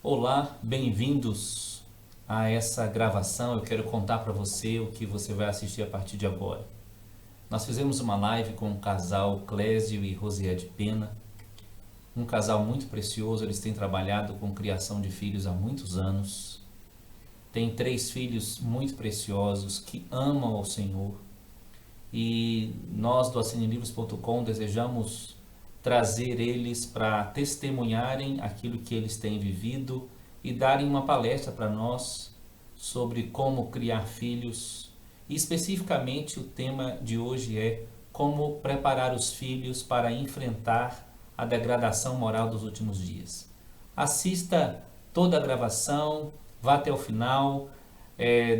Olá, bem-vindos a essa gravação. Eu quero contar para você o que você vai assistir a partir de agora. Nós fizemos uma live com o casal Clésio e Rosiede Pena, um casal muito precioso. Eles têm trabalhado com criação de filhos há muitos anos. Têm 3 filhos muito preciosos que amam ao Senhor. E nós do assinelivros.com desejamos trazer eles para testemunharem aquilo que eles têm vivido e darem uma palestra para nós sobre como criar filhos. E especificamente o tema de hoje é como preparar os filhos para enfrentar a degradação moral dos últimos dias. Assista toda a gravação, vá até o final.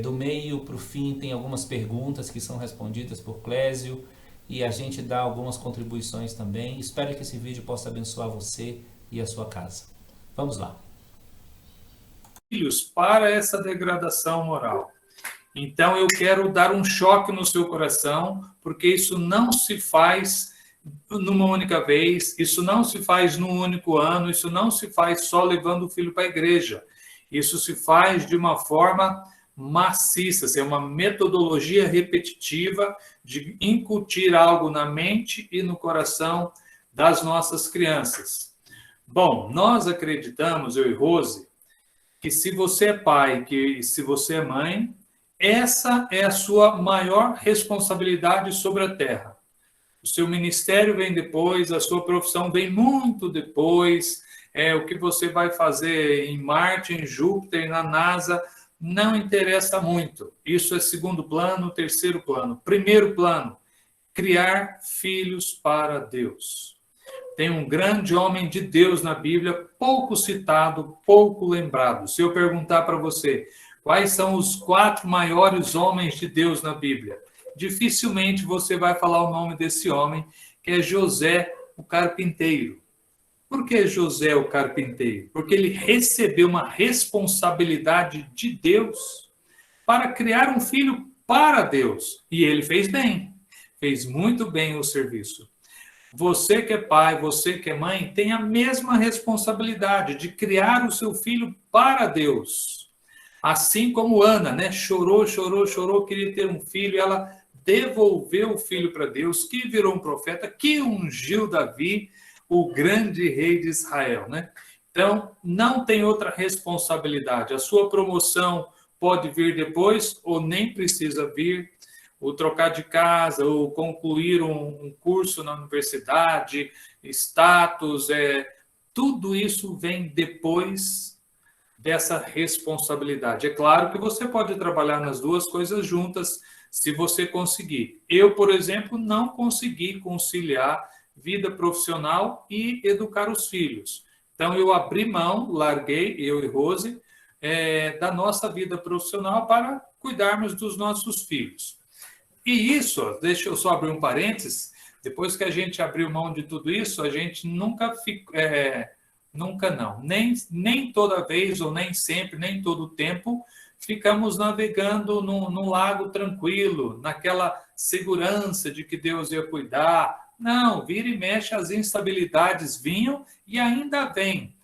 Do meio para o fim tem algumas perguntas que são respondidas por Clésio e a gente dá algumas contribuições também. Espero que esse vídeo possa abençoar você e a sua casa. Vamos lá. Filhos, para essa degradação moral. Então eu quero dar um choque no seu coração, porque isso não se faz numa única vez, isso não se faz num único ano, isso não se faz só levando o filho para a igreja. Isso se faz de uma forma maciça, é uma metodologia repetitiva de incutir algo na mente e no coração das nossas crianças. Bom, nós acreditamos, eu e Rose, que se você é pai, que se você é mãe, essa é a sua maior responsabilidade sobre a terra. O seu ministério vem depois, a sua profissão vem muito depois, o que você vai fazer em Marte, em Júpiter, na NASA, não interessa muito. Isso é segundo plano, terceiro plano. Primeiro plano, criar filhos para Deus. Tem um grande homem de Deus na Bíblia, pouco citado, pouco lembrado. Se eu perguntar para você, quais são os 4 maiores homens de Deus na Bíblia? Dificilmente você vai falar o nome desse homem, que é José, o carpinteiro. Por que José, o carpinteiro? Porque ele recebeu uma responsabilidade de Deus para criar um filho para Deus. E ele fez bem, fez muito bem o serviço. Você que é pai, você que é mãe, tem a mesma responsabilidade de criar o seu filho para Deus. Assim como Ana, né? Chorou, queria ter um filho, ela devolveu o filho para Deus, que virou um profeta, que ungiu Davi, o grande rei de Israel, né? Então, não tem outra responsabilidade. A sua promoção pode vir depois ou nem precisa vir. O trocar de casa, ou concluir um curso na universidade, status, tudo isso vem depois dessa responsabilidade. É claro que você pode trabalhar nas duas coisas juntas, se você conseguir. Eu, por exemplo, não consegui conciliar vida profissional e educar os filhos. Então, eu abri mão, larguei, eu e Rose, da nossa vida profissional para cuidarmos dos nossos filhos. E isso, deixa eu só abrir um parênteses, depois que a gente abriu mão de tudo isso, a gente nunca ficou, nunca não, nem toda vez ou nem sempre, nem todo o tempo, ficamos navegando num lago tranquilo, naquela segurança de que Deus ia cuidar. Não, vira e mexe, as instabilidades vinham e ainda vêm.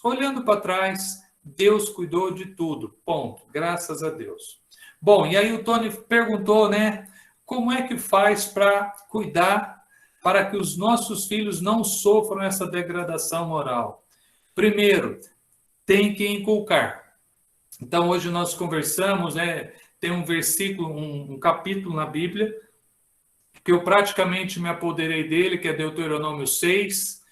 Olhando para trás, Deus cuidou de tudo, ponto, graças a Deus. Bom, e aí o Tony perguntou, né, como é que faz para cuidar, para que os nossos filhos não sofram essa degradação moral? Primeiro, tem que inculcar. Então, hoje nós conversamos, né, tem um versículo, um capítulo na Bíblia, que eu praticamente me apoderei dele, que é Deuteronômio 6.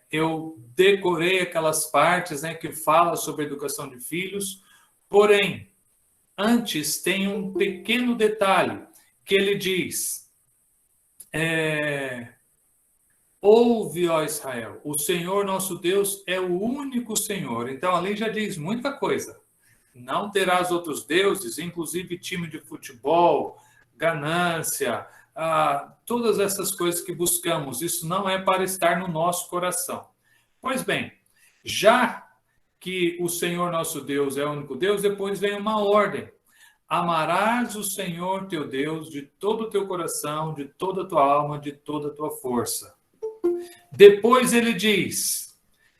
Eu decorei aquelas partes, né, que fala sobre a educação de filhos, porém, antes tem um pequeno detalhe, que ele diz, ouve, ó Israel, o Senhor nosso Deus é o único Senhor. Então, ali já diz muita coisa. Não terás outros deuses, inclusive time de futebol, ganância, todas essas coisas que buscamos. Isso não é para estar no nosso coração. Pois bem, já que o Senhor nosso Deus é o único Deus, depois vem uma ordem. Amarás o Senhor teu Deus de todo o teu coração, de toda a tua alma, de toda a tua força. Depois ele diz,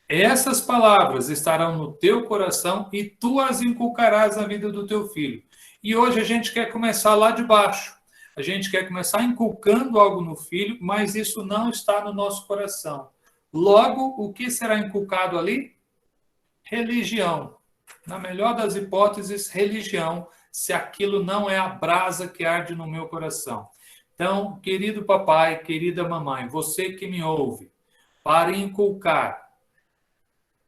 Essas palavras estarão no teu coração e tu as inculcarás na vida do teu filho. E hoje a gente quer começar lá de baixo. A gente quer começar inculcando algo no filho, mas isso não está no nosso coração. Logo, o que será inculcado ali? Religião. Na melhor das hipóteses, religião, se aquilo não é a brasa que arde no meu coração. Então, querido papai, querida mamãe, você que me ouve, para inculcar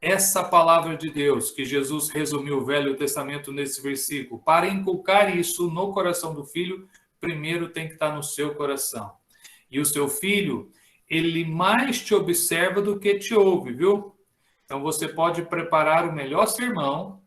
essa palavra de Deus, que Jesus resumiu o Velho Testamento nesse versículo, para inculcar isso no coração do filho, primeiro tem que estar no seu coração. E o seu filho, ele mais te observa do que te ouve, viu? Então você pode preparar o melhor sermão,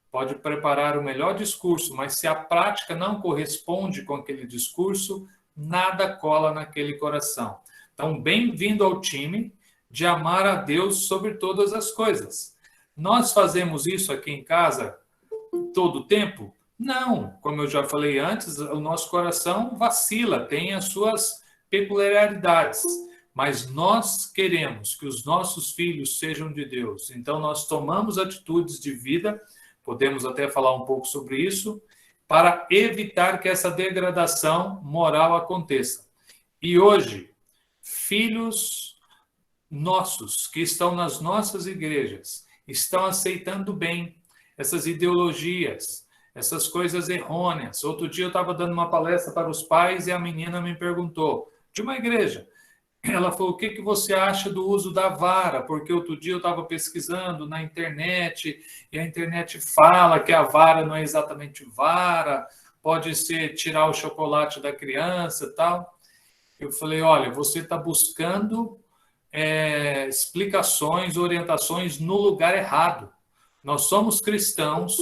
pode preparar o melhor discurso, mas se a prática não corresponde com aquele discurso, nada cola naquele coração. Então, bem-vindo ao time de amar a Deus sobre todas as coisas. Nós fazemos isso aqui em casa todo o tempo? Não. Como eu já falei antes, o nosso coração vacila, tem as suas peculiaridades. Mas nós queremos que os nossos filhos sejam de Deus. Então, nós tomamos atitudes de vida, podemos até falar um pouco sobre isso, para evitar que essa degradação moral aconteça. E hoje, filhos nossos que estão nas nossas igrejas estão aceitando bem essas ideologias, essas coisas errôneas. Outro dia eu estava dando uma palestra para os pais e a menina me perguntou, de uma igreja, ela falou, o que você acha do uso da vara? Porque outro dia eu estava pesquisando na internet e a internet fala que a vara não é exatamente vara, pode ser tirar o chocolate da criança e tal. Eu falei, olha, você está buscando explicações, orientações no lugar errado. Nós somos cristãos,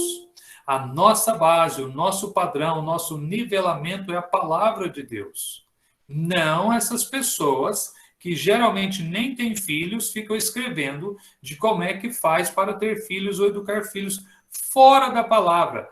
a nossa base, o nosso padrão, o nosso nivelamento é a palavra de Deus. Não essas pessoas que geralmente nem têm filhos ficam escrevendo de como é que faz para ter filhos ou educar filhos fora da palavra,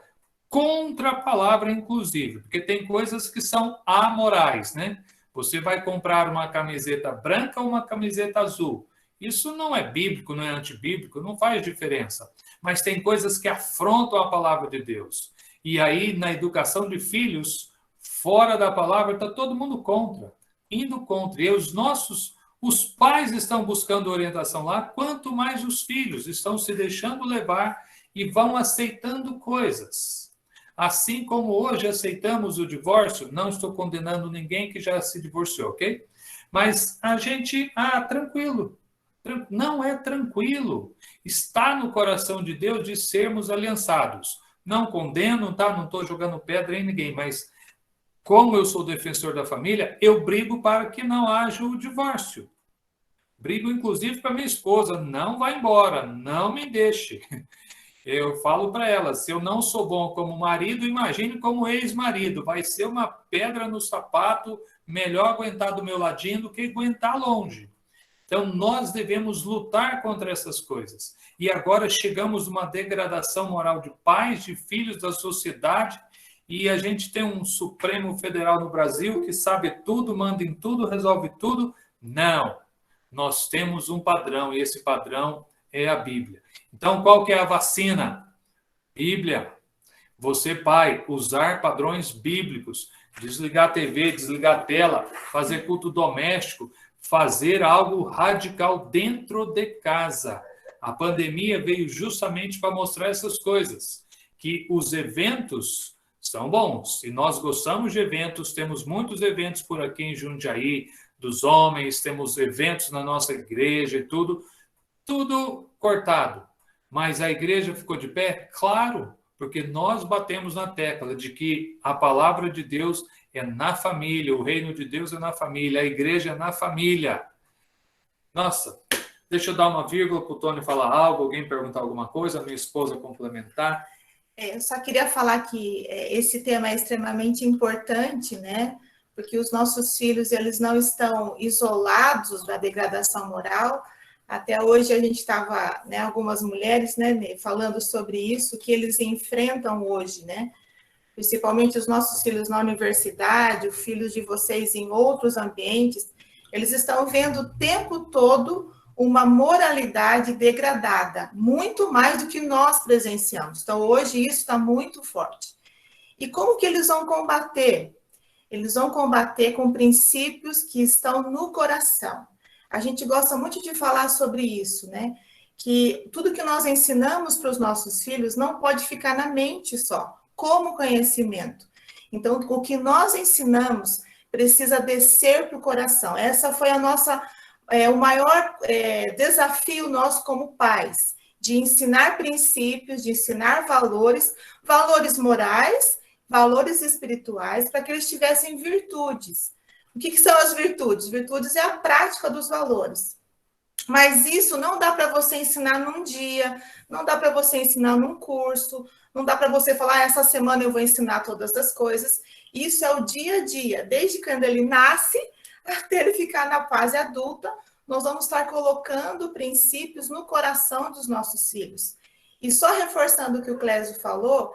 contra a palavra inclusive, porque tem coisas que são amorais, né? Você vai comprar uma camiseta branca ou uma camiseta azul. Isso não é bíblico, não é antibíblico, não faz diferença. Mas tem coisas que afrontam a palavra de Deus. E aí, na educação de filhos, fora da palavra, está todo mundo contra, indo contra. E os pais estão buscando orientação lá, quanto mais os filhos estão se deixando levar e vão aceitando coisas. Assim como hoje aceitamos o divórcio, não estou condenando ninguém que já se divorciou, ok? Mas a gente, tranquilo. Não é tranquilo. Está no coração de Deus de sermos aliançados. Não condeno, tá? Não estou jogando pedra em ninguém, mas como eu sou defensor da família, eu brigo para que não haja o divórcio. Brigo, inclusive, para minha esposa. Não vá embora, não me deixe. Eu falo para ela, se eu não sou bom como marido, imagine como ex-marido. Vai ser uma pedra no sapato, melhor aguentar do meu ladinho do que aguentar longe. Então, nós devemos lutar contra essas coisas. E agora chegamos a uma degradação moral de pais, de filhos, da sociedade, e a gente tem um Supremo Federal no Brasil que sabe tudo, manda em tudo, resolve tudo. Não. Nós temos um padrão, e esse padrão é a Bíblia. Então, qual que é a vacina? Bíblia. Você, pai, usar padrões bíblicos, desligar a TV, desligar a tela, fazer culto doméstico, fazer algo radical dentro de casa. A pandemia veio justamente para mostrar essas coisas, que os eventos são bons, e nós gostamos de eventos, temos muitos eventos por aqui em Jundiaí, dos homens, temos eventos na nossa igreja e tudo cortado. Mas a igreja ficou de pé? Claro, porque nós batemos na tecla de que a palavra de Deus é na família, o reino de Deus é na família, a igreja é na família. Nossa, deixa eu dar uma vírgula para o Tony falar algo, alguém perguntar alguma coisa, minha esposa complementar. Eu só queria falar que esse tema é extremamente importante, né? Porque os nossos filhos, eles não estão isolados da degradação moral. Até hoje a gente estava, né, algumas mulheres, né, falando sobre isso, que eles enfrentam hoje, né? Principalmente os nossos filhos na universidade, os filhos de vocês em outros ambientes, eles estão vendo o tempo todo uma moralidade degradada, muito mais do que nós presenciamos. Então, hoje isso está muito forte. E como que eles vão combater? Eles vão combater com princípios que estão no coração. A gente gosta muito de falar sobre isso, né? Que tudo que nós ensinamos para os nossos filhos não pode ficar na mente só, como conhecimento. Então, o que nós ensinamos precisa descer para o coração. Essa foi o maior desafio nosso como pais, de ensinar princípios, de ensinar valores morais, valores espirituais, para que eles tivessem virtudes. O que são as virtudes? Virtudes é a prática dos valores. Mas isso não dá para você ensinar num dia, não dá para você ensinar num curso, não dá para você falar, essa semana eu vou ensinar todas as coisas. Isso é o dia a dia, desde quando ele nasce até ele ficar na fase adulta, nós vamos estar colocando princípios no coração dos nossos filhos. E só reforçando o que o Clésio falou,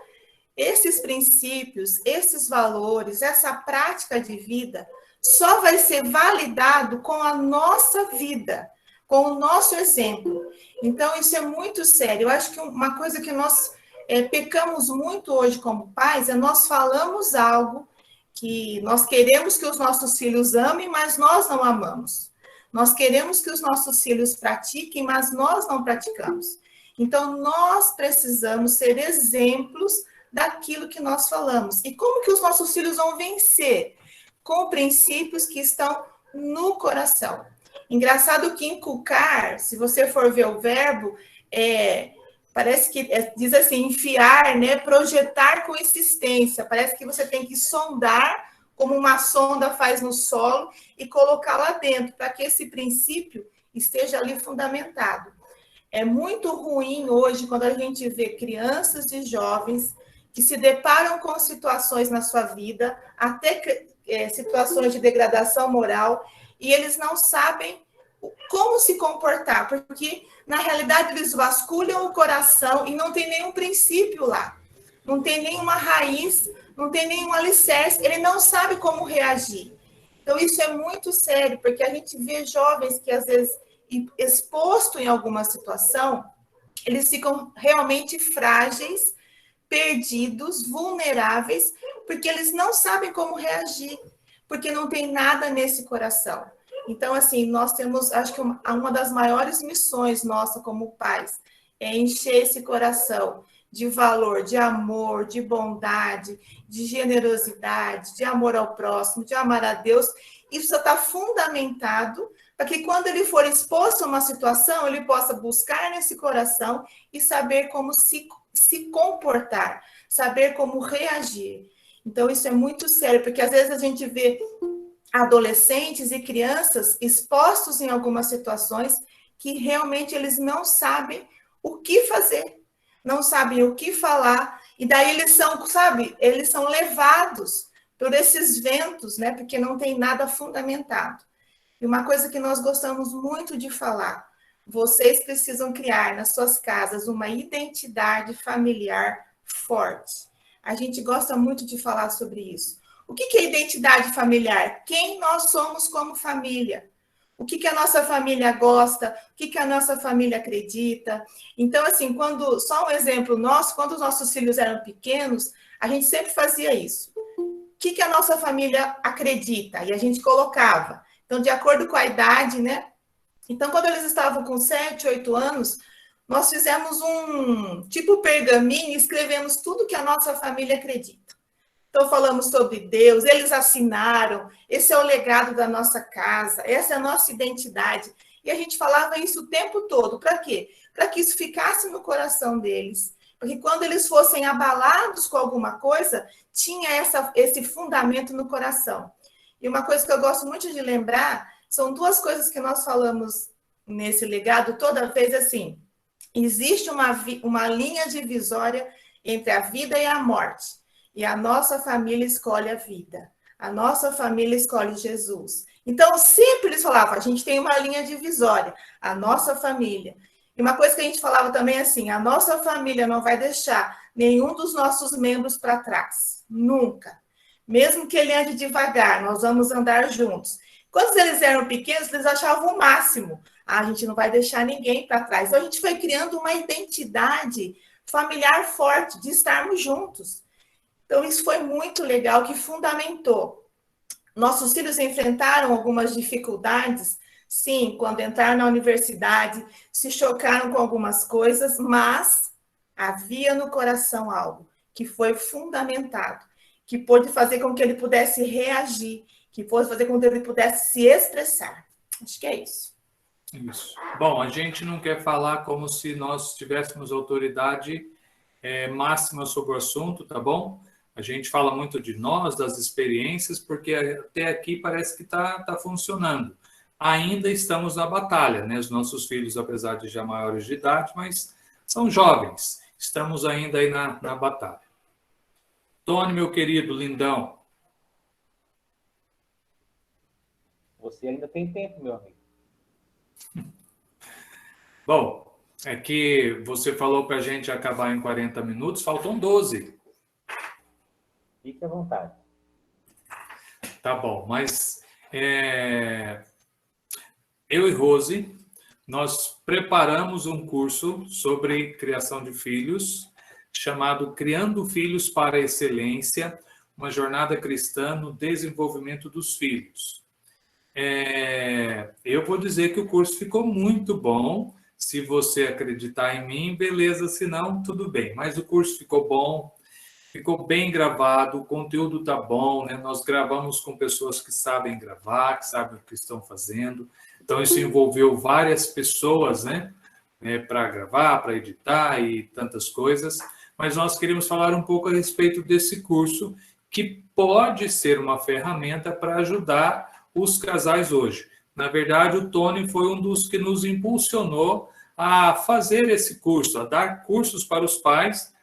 esses princípios, esses valores, essa prática de vida, só vai ser validado com a nossa vida, com o nosso exemplo. Então, isso é muito sério. Eu acho que uma coisa que nós pecamos muito hoje como pais é nós falamos algo que nós queremos que os nossos filhos amem, mas nós não amamos. Nós queremos que os nossos filhos pratiquem, mas nós não praticamos. Então, nós precisamos ser exemplos daquilo que nós falamos. E como que os nossos filhos vão vencer? Com princípios que estão no coração. Engraçado que inculcar, se você for ver o verbo, parece que diz assim, enfiar, né? Projetar com insistência. Parece que você tem que sondar, como uma sonda faz no solo, e colocar lá dentro, para que esse princípio esteja ali fundamentado. É muito ruim hoje, quando a gente vê crianças e jovens que se deparam com situações na sua vida, até situações de degradação moral, e eles não sabem como se comportar, porque, na realidade, eles vasculham o coração e não tem nenhum princípio lá, não tem nenhuma raiz, não tem nenhum alicerce, ele não sabe como reagir. Então, isso é muito sério, porque a gente vê jovens que, às vezes, exposto em alguma situação, eles ficam realmente frágeis, perdidos, vulneráveis, porque eles não sabem como reagir, porque não tem nada nesse coração. Então, assim, nós temos, acho que uma das maiores missões nossa como pais é encher esse coração de valor, de amor, de bondade, de generosidade, de amor ao próximo, de amar a Deus. Isso está fundamentado para que quando ele for exposto a uma situação, ele possa buscar nesse coração e saber como se comportar, saber como reagir. Então, isso é muito sério, porque às vezes a gente vê adolescentes e crianças expostos em algumas situações que realmente eles não sabem o que fazer, não sabem o que falar, e daí eles são, sabe, eles são levados por esses ventos, né, porque não tem nada fundamentado. E uma coisa que nós gostamos muito de falar, vocês precisam criar nas suas casas uma identidade familiar forte. A gente gosta muito de falar sobre isso. O que é identidade familiar? Quem nós somos como família? O que a nossa família gosta? O que a nossa família acredita? Então, assim, só um exemplo nosso, quando os nossos filhos eram pequenos, a gente sempre fazia isso. O que a nossa família acredita? E a gente colocava. Então, de acordo com a idade, né? Então, quando eles estavam com 7, 8 anos, nós fizemos um tipo pergaminho e escrevemos tudo que a nossa família acredita. Então, falamos sobre Deus, eles assinaram, esse é o legado da nossa casa, essa é a nossa identidade. E a gente falava isso o tempo todo. Para quê? Para que isso ficasse no coração deles. Porque quando eles fossem abalados com alguma coisa, tinha esse fundamento no coração. E uma coisa que eu gosto muito de lembrar, são duas coisas que nós falamos nesse legado toda vez, assim, existe uma linha divisória entre a vida e a morte. E a nossa família escolhe a vida. A nossa família escolhe Jesus. Então, sempre eles falavam, a gente tem uma linha divisória, a nossa família. E uma coisa que a gente falava também assim, a nossa família não vai deixar nenhum dos nossos membros para trás. Nunca. Mesmo que ele ande devagar, nós vamos andar juntos. Quando eles eram pequenos, eles achavam o máximo. A gente não vai deixar ninguém para trás. Então, a gente foi criando uma identidade familiar forte de estarmos juntos. Então, isso foi muito legal, que fundamentou. Nossos filhos enfrentaram algumas dificuldades, sim, quando entraram na universidade, se chocaram com algumas coisas, mas havia no coração algo que foi fundamentado, que pôde fazer com que ele pudesse reagir, que pôde fazer com que ele pudesse se expressar. Acho que é isso. Isso. Bom, a gente não quer falar como se nós tivéssemos autoridade máxima sobre o assunto, tá bom? A gente fala muito de nós, das experiências, porque até aqui parece que tá funcionando. Ainda estamos na batalha, né? Os nossos filhos, apesar de já maiores de idade, mas são jovens. Estamos ainda aí na batalha. Tony, meu querido, lindão. Você ainda tem tempo, meu amigo. Bom, é que você falou para a gente acabar em 40 minutos, faltam 12. Fique à vontade. Tá bom, mas eu e Rose, nós preparamos um curso sobre criação de filhos, chamado Criando Filhos para a Excelência, uma jornada cristã no desenvolvimento dos filhos. Eu vou dizer que o curso ficou muito bom. Se você acreditar em mim, beleza, se não, tudo bem. Mas o curso ficou bom, ficou bem gravado, o conteúdo tá bom, né? Nós gravamos com pessoas que sabem gravar, que sabem o que estão fazendo. Então, isso envolveu várias pessoas, né? Para gravar, para editar e tantas coisas. Mas nós queríamos falar um pouco a respeito desse curso, que pode ser uma ferramenta para ajudar os casais hoje. Na verdade, o Tony foi um dos que nos impulsionou a fazer esse curso, a dar cursos para os pais,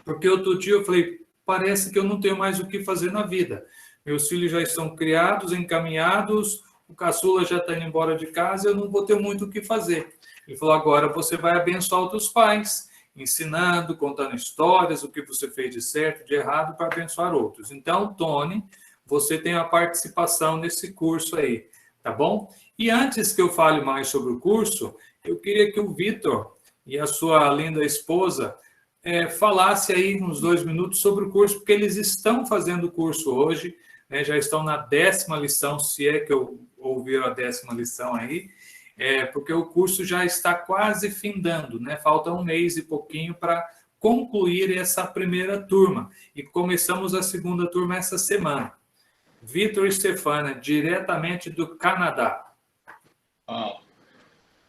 porque outro dia eu falei, parece que eu não tenho mais o que fazer na vida. Meus filhos já estão criados, encaminhados, o caçula já está indo embora de casa, eu não vou ter muito o que fazer. Ele falou, agora você vai abençoar outros pais, ensinando, contando histórias, o que você fez de certo, de errado, para abençoar outros. Então, Tony, você tem a participação nesse curso aí, tá bom? E antes que eu fale mais sobre o curso, eu queria que o Vitor e a sua linda esposa falasse aí uns 2 minutos sobre o curso, porque eles estão fazendo o curso hoje, né, já estão na 10ª lição, se é que ouviram a 10ª lição aí, porque o curso já está quase findando, né? Falta 1 mês e pouquinho para concluir essa primeira turma. E começamos a segunda turma essa semana. Vitor e Stefana, diretamente do Canadá.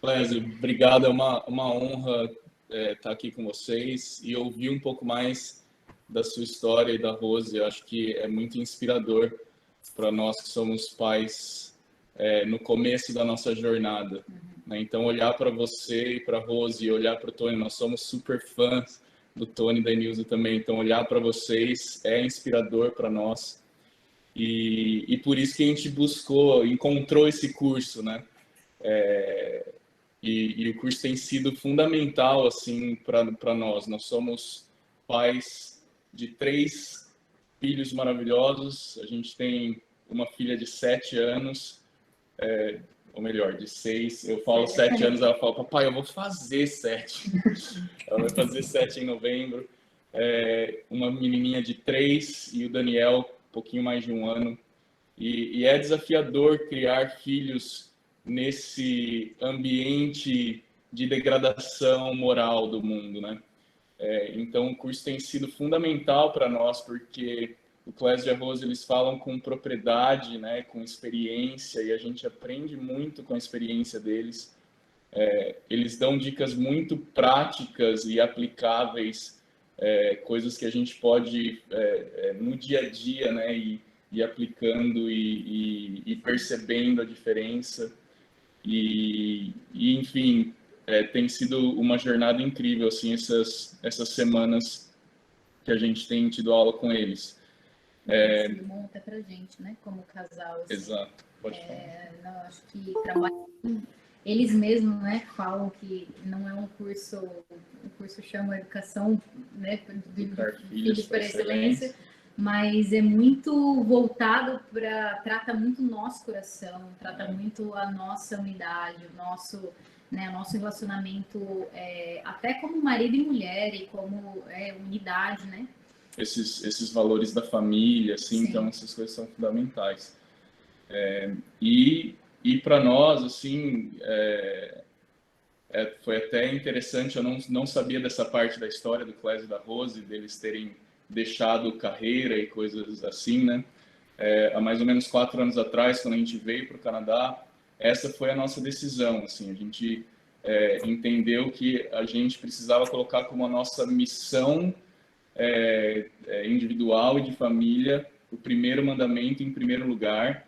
Clésio, obrigado, é uma honra estar aqui com vocês e ouvir um pouco mais da sua história e da Rose. Eu acho que é muito inspirador para nós que somos pais no começo da nossa jornada, né? Então, olhar para você e para a Rose e olhar para o Tony, nós somos super fãs do Tony e da Nilza também, então olhar para vocês é inspirador para nós. E por isso que a gente encontrou esse curso, né? E o curso tem sido fundamental assim para nós. Nós somos pais de 3 filhos maravilhosos. A gente tem uma filha de 7 anos, ou melhor, de 6. Eu falo 7 anos, ela fala, papai, eu vou fazer 7. Ela vai fazer 7 em novembro. Uma menininha de 3 e o Daniel, um pouquinho mais de 1 ano. E é desafiador criar filhos nesse ambiente de degradação moral do mundo, né? Então, o curso tem sido fundamental para nós, porque o Clésio e a Rose, eles falam com propriedade, né, com experiência, e a gente aprende muito com a experiência deles. Eles dão dicas muito práticas e aplicáveis, coisas que a gente pode, no dia a dia, né, ir aplicando e percebendo a diferença. E enfim, tem sido uma jornada incrível, assim, essas semanas que a gente tem tido aula com eles. Tem sido bom até pra gente, né, como casal. Assim. Exato, pode falar. Não, acho que eles mesmos, né, falam que não é um curso, o curso chama Educação, né, de Filhos para Excelência, mas é muito voltado trata muito o nosso coração, trata muito a nossa unidade, o nosso relacionamento, até como marido e mulher e como unidade, né? Esses valores da família, assim, Sim. então essas coisas são fundamentais. E para nós, assim, foi até interessante, eu não sabia dessa parte da história do Clésio e da Rose, deles terem deixado carreira e coisas assim, né? Há mais ou menos 4 anos atrás, quando a gente veio para o Canadá, essa foi a nossa decisão, assim, a gente entendeu que a gente precisava colocar como a nossa missão individual e de família o primeiro mandamento em primeiro lugar,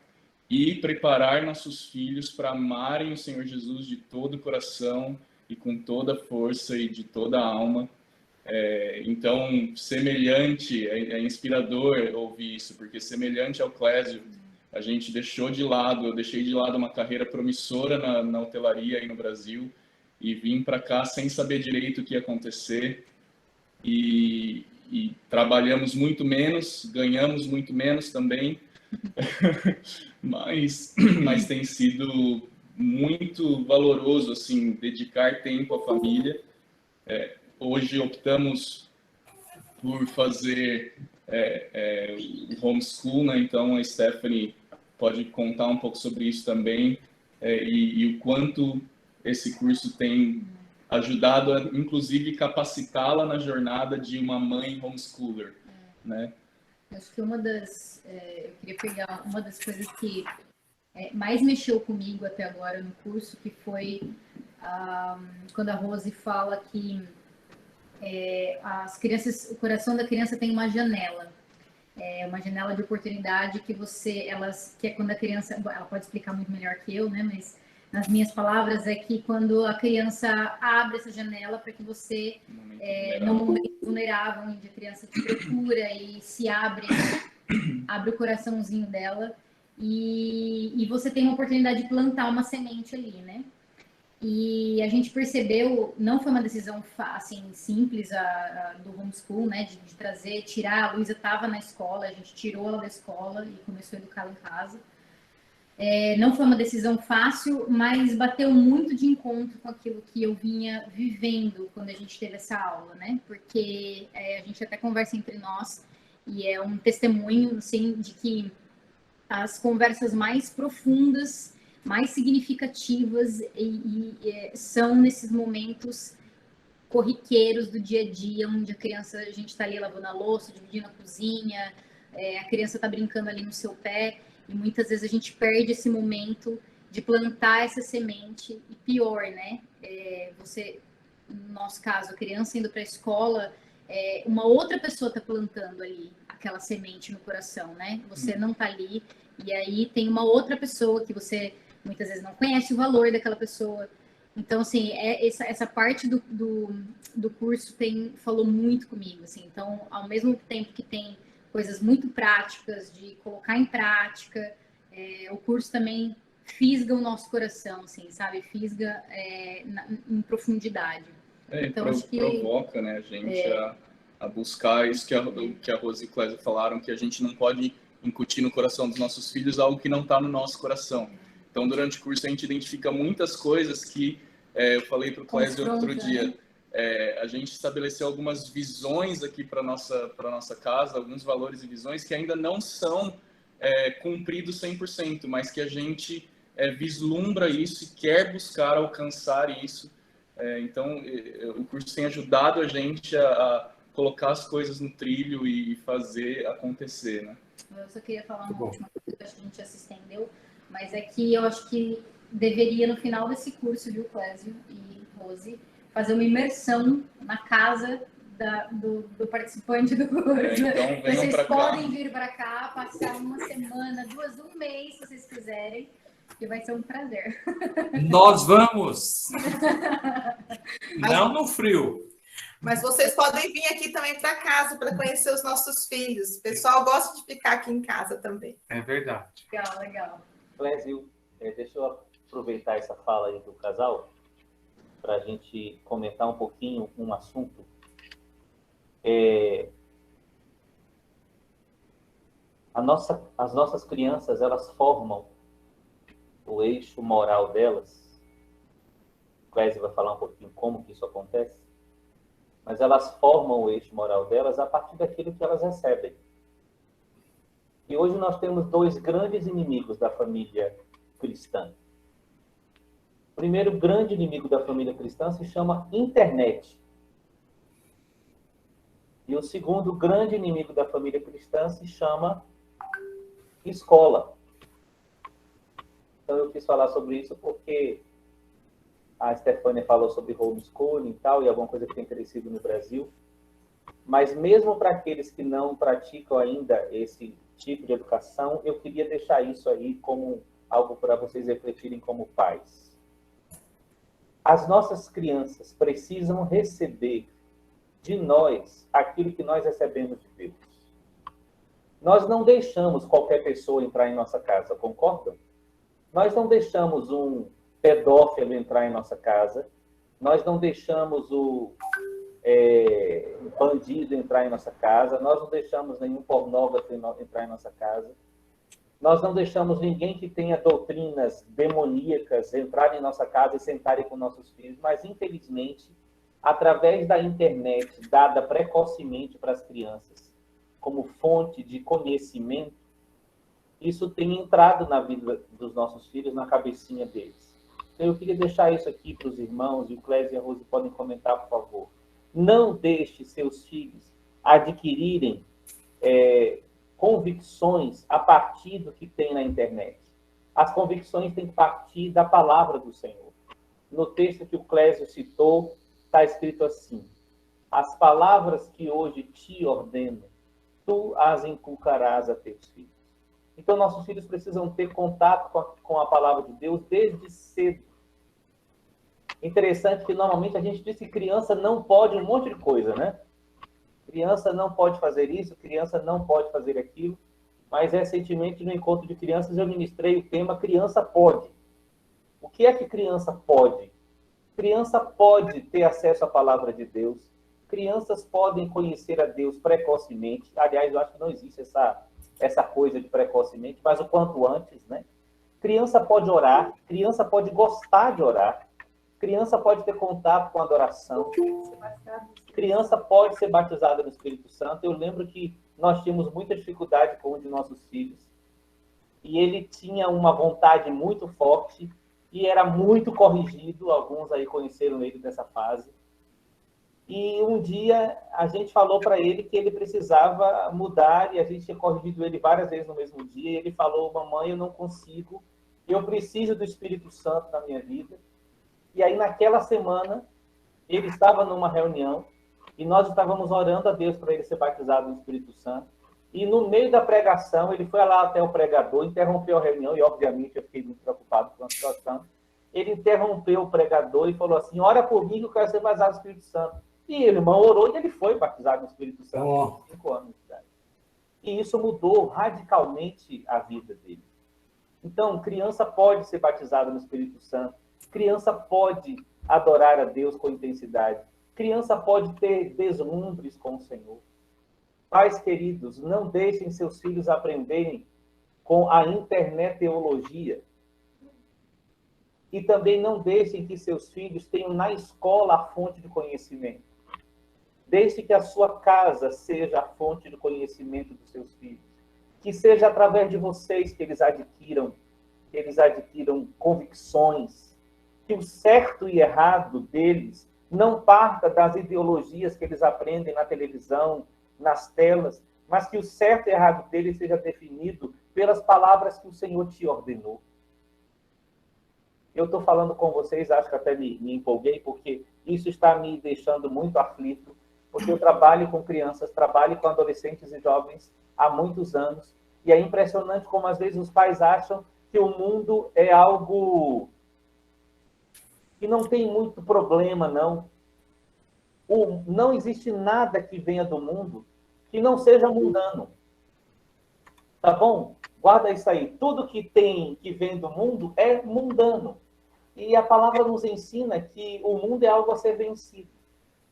e preparar nossos filhos para amarem o Senhor Jesus de todo o coração e com toda a força e de toda a alma. Então, semelhante, é inspirador ouvir isso, porque semelhante ao Clésio, a gente eu deixei de lado uma carreira promissora na hotelaria aí no Brasil e vim para cá sem saber direito o que ia acontecer, e trabalhamos muito menos, ganhamos muito menos também, mas tem sido muito valoroso, assim, dedicar tempo à família. Hoje optamos por fazer o homeschool, né? Então a Stephanie pode contar um pouco sobre isso também, e o quanto esse curso tem ajudado a, inclusive, capacitá-la na jornada de uma mãe homeschooler, né? Acho que eu queria pegar uma das coisas que mais mexeu comigo até agora no curso, que foi quando a Rose fala que as crianças, o coração da criança tem uma janela de oportunidade que é quando a criança, ela pode explicar muito melhor que eu, né? Mas nas minhas palavras é que quando a criança abre essa janela para que você, no momento vulnerável, onde a criança te procura e se abre o coraçãozinho dela, e você tem uma oportunidade de plantar uma semente ali, né? E a gente percebeu, não foi uma decisão assim simples do homeschool, né, de tirar. A Luísa estava na escola, a gente tirou ela da escola e começou a educá-la em casa. Não foi uma decisão fácil, mas bateu muito de encontro com aquilo que eu vinha vivendo quando a gente teve essa aula, né? Porque a gente até conversa entre nós e é um testemunho, assim, de que as conversas mais profundas, mais significativas são nesses momentos corriqueiros do dia a dia, onde a gente está ali lavando a louça, dividindo a cozinha, a criança está brincando ali no seu pé, e muitas vezes a gente perde esse momento de plantar essa semente, e pior, né? No nosso caso, a criança indo para a escola, uma outra pessoa está plantando ali aquela semente no coração, né? Você não está ali, e aí tem uma outra pessoa que você muitas vezes não conhece o valor daquela pessoa. Então, assim, essa parte do curso falou muito comigo, assim. Então, ao mesmo tempo que tem coisas muito práticas de colocar em prática, o curso também fisga o nosso coração, assim, sabe? Fisga em profundidade. Então, acho que provoca, né, a gente a buscar isso que a Rose e o Clésio falaram, que a gente não pode incutir no coração dos nossos filhos algo que não está no nosso coração. Então, durante o curso, a gente identifica muitas coisas que eu falei para o Clésio outro dia. A gente estabeleceu algumas visões aqui para nossa casa, alguns valores e visões que ainda não são cumpridos 100%, mas que a gente vislumbra isso e quer buscar alcançar isso. Então, o curso tem ajudado a gente a colocar as coisas no trilho e fazer acontecer, né? Eu só queria falar uma última coisa, que acho que a gente já se estendeu, mas é que eu acho que deveria, no final desse curso, viu, Clésio e Rose, fazer uma imersão na casa do participante do curso. Então, venham vocês pra cá. podem vir para cá, passar uma semana, 2, um mês, se vocês quiserem, que vai ser um prazer. Nós vamos! Não no frio. Mas vocês podem vir aqui também para casa para conhecer os nossos filhos. O pessoal gosta de ficar aqui em casa também. É verdade. Legal, legal. Clésio, deixa eu aproveitar essa fala aí do casal para a gente comentar um pouquinho um assunto. As nossas crianças, elas formam o eixo moral delas. O Clésio vai falar um pouquinho como que isso acontece. Mas elas formam o eixo moral delas a partir daquilo que elas recebem. E hoje nós temos dois grandes inimigos da família cristã. O primeiro grande inimigo da família cristã se chama internet. E o segundo grande inimigo da família cristã se chama escola. Então eu quis falar sobre isso porque a Stefânia falou sobre homeschooling e tal, e alguma coisa que tem crescido no Brasil. Mas mesmo para aqueles que não praticam ainda esse tipo de educação, eu queria deixar isso aí como algo para vocês refletirem como pais. As nossas crianças precisam receber de nós aquilo que nós recebemos de Deus. Nós não deixamos qualquer pessoa entrar em nossa casa, concordam? Nós não deixamos um pedófilo entrar em nossa casa, nós não deixamos o bandido entrar em nossa casa, nós não deixamos nenhum pornógrafo entrar em nossa casa, nós não deixamos ninguém que tenha doutrinas demoníacas entrar em nossa casa e sentarem com nossos filhos, mas infelizmente, através da internet dada precocemente para as crianças, como fonte de conhecimento, isso tem entrado na vida dos nossos filhos, na cabecinha deles. Então, eu queria deixar isso aqui para os irmãos, e o Clésio e a Rose podem comentar, por favor. Não deixe seus filhos adquirirem convicções a partir do que tem na internet. As convicções têm que partir da palavra do Senhor. No texto que o Clésio citou, está escrito assim: as palavras que hoje te ordeno, tu as inculcarás a teus filhos. Então, nossos filhos precisam ter contato com a palavra de Deus desde cedo. Interessante que, normalmente, a gente diz que criança não pode um monte de coisa, né? Criança não pode fazer isso, criança não pode fazer aquilo. Mas, recentemente, no encontro de crianças, eu ministrei o tema Criança Pode. O que é que criança pode? Criança pode ter acesso à palavra de Deus. Crianças podem conhecer a Deus precocemente. Aliás, eu acho que não existe essa coisa de precocemente, mas o quanto antes, né? Criança pode orar, criança pode gostar de orar, criança pode ter contato com a adoração, criança pode ser batizada no Espírito Santo. Eu lembro que nós tínhamos muita dificuldade com um de nossos filhos, e ele tinha uma vontade muito forte, e era muito corrigido, alguns aí conheceram ele dessa fase. E um dia a gente falou para ele que ele precisava mudar, e a gente tinha corrigido ele várias vezes no mesmo dia, e ele falou: mamãe, eu não consigo, eu preciso do Espírito Santo na minha vida. E aí naquela semana, ele estava numa reunião, e nós estávamos orando a Deus para ele ser batizado no Espírito Santo, e no meio da pregação, ele foi lá até o pregador, interrompeu a reunião, e obviamente eu fiquei muito preocupado com a situação. Ele interrompeu o pregador e falou assim: ora por mim que eu quero ser batizado no Espírito Santo. E o irmão orou e ele foi batizado no Espírito Santo com 5 anos de idade. E isso mudou radicalmente a vida dele. Então, criança pode ser batizada no Espírito Santo, criança pode adorar a Deus com intensidade, criança pode ter deslumbres com o Senhor. Pais queridos, não deixem seus filhos aprenderem com a internet-teologia. E também não deixem que seus filhos tenham na escola a fonte de conhecimento. Deixe que a sua casa seja a fonte de conhecimento dos seus filhos. Que seja através de vocês que eles adquiram convicções. Que o certo e errado deles não parta das ideologias que eles aprendem na televisão, nas telas, mas que o certo e errado deles seja definido pelas palavras que o Senhor te ordenou. Eu estou falando com vocês, acho que até me empolguei, porque isso está me deixando muito aflito, porque eu trabalho com crianças, trabalho com adolescentes e jovens há muitos anos, e é impressionante como às vezes os pais acham que o mundo é algo que não tem muito problema, não. Não existe nada que venha do mundo que não seja mundano. Tá bom? Guarda isso aí. Tudo que vem do mundo é mundano. E a palavra nos ensina que o mundo é algo a ser vencido.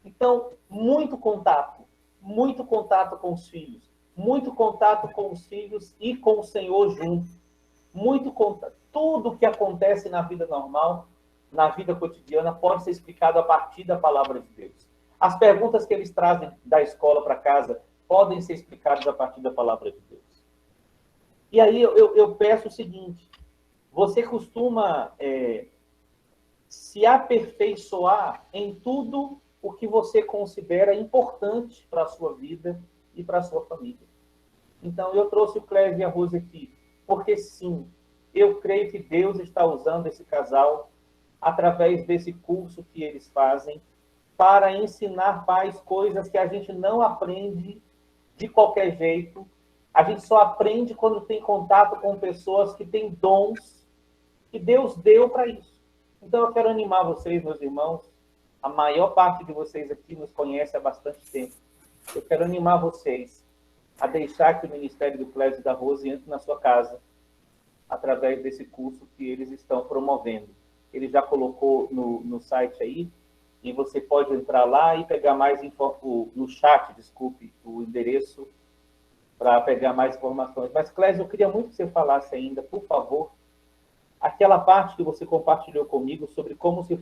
Então, muito contato com os filhos, muito contato com os filhos e com o Senhor junto. Muito contato. Tudo que acontece na vida normal, na vida cotidiana, pode ser explicado a partir da palavra de Deus. As perguntas que eles trazem da escola para casa podem ser explicadas a partir da palavra de Deus. E aí eu peço o seguinte, você costuma se aperfeiçoar em tudo o que você considera importante para a sua vida e para a sua família. Então, eu trouxe o Clésio e a Rose aqui, porque sim, eu creio que Deus está usando esse casal através desse curso que eles fazem para ensinar pais coisas que a gente não aprende de qualquer jeito. A gente só aprende quando tem contato com pessoas que têm dons que Deus deu para isso. Então, eu quero animar vocês, meus irmãos. A maior parte de vocês aqui nos conhece há bastante tempo. Eu quero animar vocês a deixar que o Ministério do Clésio e da Rose entre na sua casa através desse curso que eles estão promovendo. Ele já colocou no site aí, e você pode entrar lá e pegar mais no chat, desculpe, o endereço para pegar mais informações. Mas, Clésio, eu queria muito que você falasse ainda, por favor, aquela parte que você compartilhou comigo sobre como se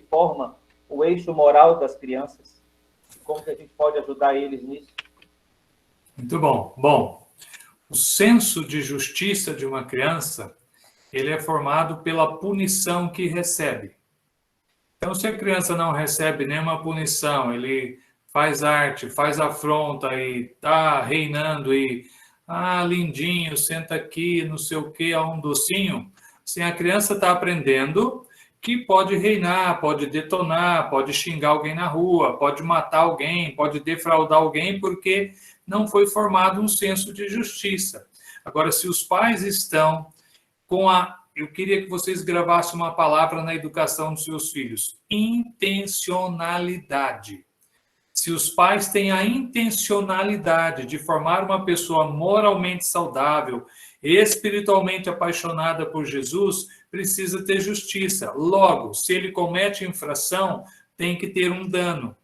forma o eixo moral das crianças, como que a gente pode ajudar eles nisso. Muito bom. Bom, o senso de justiça de uma criança, ele é formado pela punição que recebe. Então, se a criança não recebe nenhuma punição, ele faz arte, faz afronta e está reinando e, lindinho, senta aqui, não sei o quê, um docinho, assim, a criança está aprendendo que pode reinar, pode detonar, pode xingar alguém na rua, pode matar alguém, pode defraudar alguém, porque não foi formado um senso de justiça. Agora, se os pais estão com eu queria que vocês gravassem uma palavra na educação dos seus filhos: intencionalidade. Se os pais têm a intencionalidade de formar uma pessoa moralmente saudável, espiritualmente apaixonada por Jesus, precisa ter justiça. Logo, se ele comete infração, tem que ter um dano.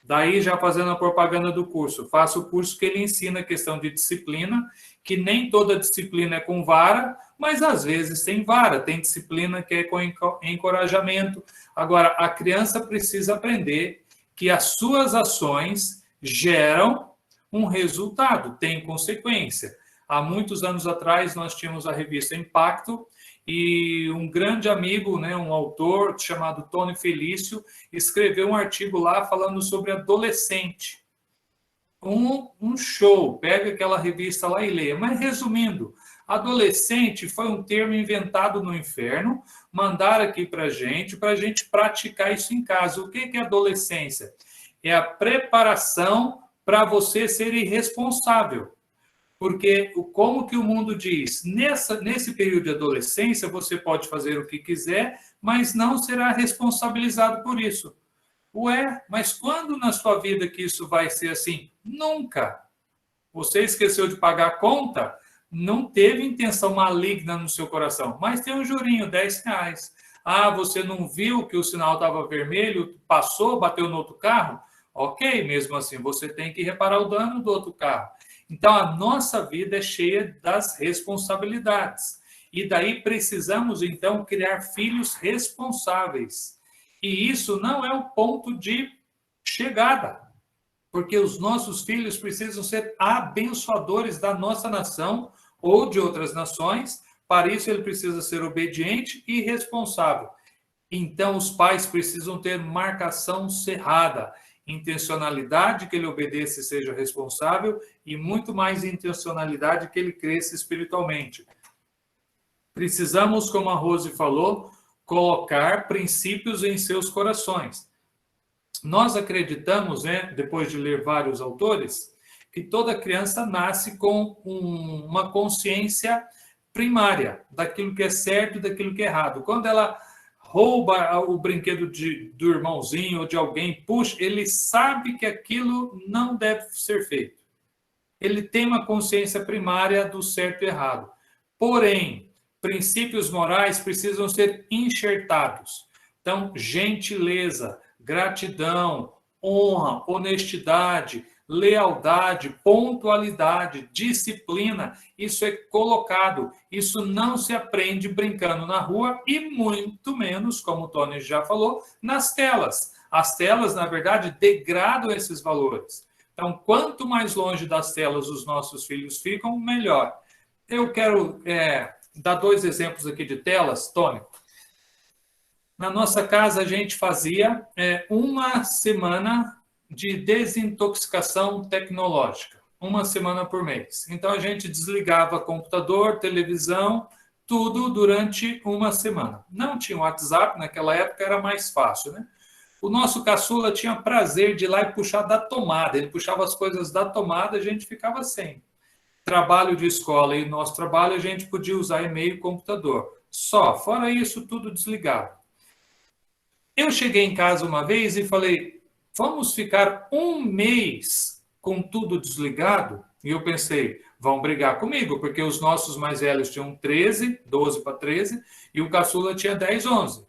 Daí, já fazendo a propaganda do curso, faço o curso que ele ensina a questão de disciplina, que nem toda disciplina é com vara, mas às vezes tem vara, tem disciplina que é com encorajamento. Agora, a criança precisa aprender que as suas ações geram um resultado, tem consequência. Há muitos anos atrás, nós tínhamos a revista Impacto, e um grande amigo, um autor chamado Tony Felício, escreveu um artigo lá falando sobre adolescente. Um show, pega aquela revista lá e leia. Mas, resumindo, adolescente foi um termo inventado no inferno, mandaram aqui para a gente praticar isso em casa. O que é adolescência? É a preparação para você ser irresponsável. Porque, como que o mundo diz, nesse período de adolescência, você pode fazer o que quiser, mas não será responsabilizado por isso. Ué, mas quando na sua vida que isso vai ser assim? Nunca. Você esqueceu de pagar a conta? Não teve intenção maligna no seu coração, mas tem um jurinho, R$10. Você não viu que o sinal estava vermelho, passou, bateu no outro carro? Ok, mesmo assim, você tem que reparar o dano do outro carro. Então, a nossa vida é cheia das responsabilidades. E daí precisamos, então, criar filhos responsáveis. E isso não é o ponto de chegada, porque os nossos filhos precisam ser abençoadores da nossa nação ou de outras nações. Para isso, ele precisa ser obediente e responsável. Então, os pais precisam ter marcação cerrada, intencionalidade que ele obedeça e seja responsável, e muito mais intencionalidade que ele cresça espiritualmente. Precisamos, como a Rose falou, colocar princípios em seus corações. Nós acreditamos, depois de ler vários autores, que toda criança nasce com uma consciência primária daquilo que é certo e daquilo que é errado. Quando ela rouba o brinquedo do irmãozinho ou de alguém, puxa, ele sabe que aquilo não deve ser feito. Ele tem uma consciência primária do certo e errado. Porém, princípios morais precisam ser enxertados. Então, gentileza, gratidão, honra, honestidade, lealdade, pontualidade, disciplina. Isso é colocado. Isso não se aprende brincando na rua e muito menos, como o Tony já falou, nas telas. As telas, na verdade, degradam esses valores. Então, quanto mais longe das telas os nossos filhos ficam, melhor. Eu quero dar 2 exemplos aqui de telas, Tony. Na nossa casa, a gente fazia uma semana de desintoxicação tecnológica, uma semana por mês. Então, a gente desligava computador, televisão, tudo durante uma semana. Não tinha WhatsApp, naquela época era mais fácil, né? O nosso caçula tinha prazer de ir lá e puxar da tomada. Ele puxava as coisas da tomada, a gente ficava sem. Trabalho de escola e nosso trabalho, a gente podia usar e-mail e computador. Só, fora isso, tudo desligado. Eu cheguei em casa uma vez e falei, vamos ficar um mês com tudo desligado? E eu pensei, vão brigar comigo, porque os nossos mais velhos tinham 13, 12 para 13, e o caçula tinha 10, 11.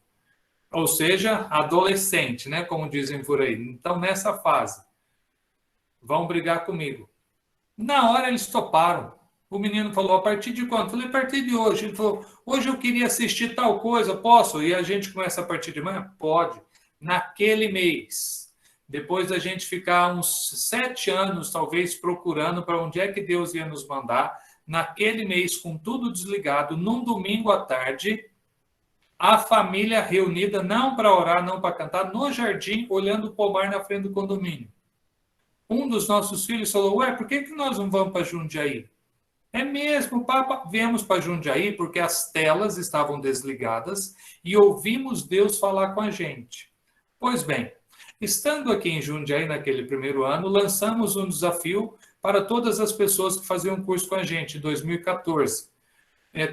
Ou seja, adolescente, né? Como dizem por aí. Então, nessa fase, vão brigar comigo. Na hora eles toparam. O menino falou, a partir de quando? Eu falei, a partir de hoje. Ele falou, hoje eu queria assistir tal coisa, posso? E a gente começa a partir de manhã? Pode. Naquele mês. Depois da gente ficar uns 7 anos, talvez, procurando para onde é que Deus ia nos mandar, naquele mês, com tudo desligado, num domingo à tarde, a família reunida, não para orar, não para cantar, no jardim, olhando o pomar na frente do condomínio. Um dos nossos filhos falou, ué, por que nós não vamos para Jundiaí? É mesmo, Papa, viemos para Jundiaí porque as telas estavam desligadas e ouvimos Deus falar com a gente. Pois bem, estando aqui em Jundiaí naquele primeiro ano, lançamos um desafio para todas as pessoas que faziam curso com a gente em 2014,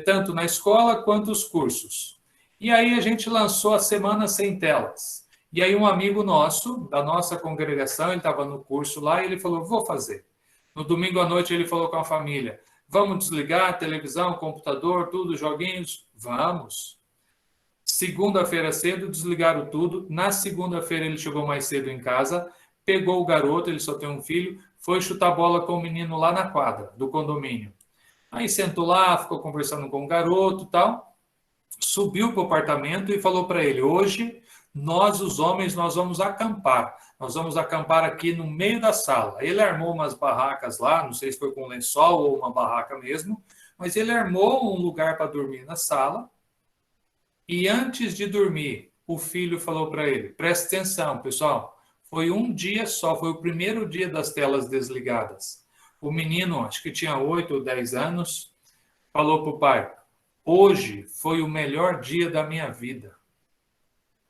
tanto na escola quanto os cursos. E aí a gente lançou a Semana Sem Telas. E aí um amigo nosso, da nossa congregação, ele estava no curso lá e ele falou, vou fazer. No domingo à noite ele falou com a família, vamos desligar a televisão, computador, tudo, joguinhos? Vamos. Segunda-feira cedo, desligaram tudo. Na segunda-feira ele chegou mais cedo em casa, pegou o garoto, ele só tem um filho, foi chutar bola com o menino lá na quadra do condomínio. Aí sentou lá, ficou conversando com o garoto e tal, subiu para o apartamento e falou para ele, hoje nós, os homens, nós vamos acampar. Nós vamos acampar aqui no meio da sala. Ele armou umas barracas lá, não sei se foi com lençol ou uma barraca mesmo, mas ele armou um lugar para dormir na sala. E antes de dormir, o filho falou para ele, presta atenção, pessoal, foi um dia só, foi o primeiro dia das telas desligadas. O menino, acho que tinha 8 ou 10 anos, falou para o pai, hoje foi o melhor dia da minha vida.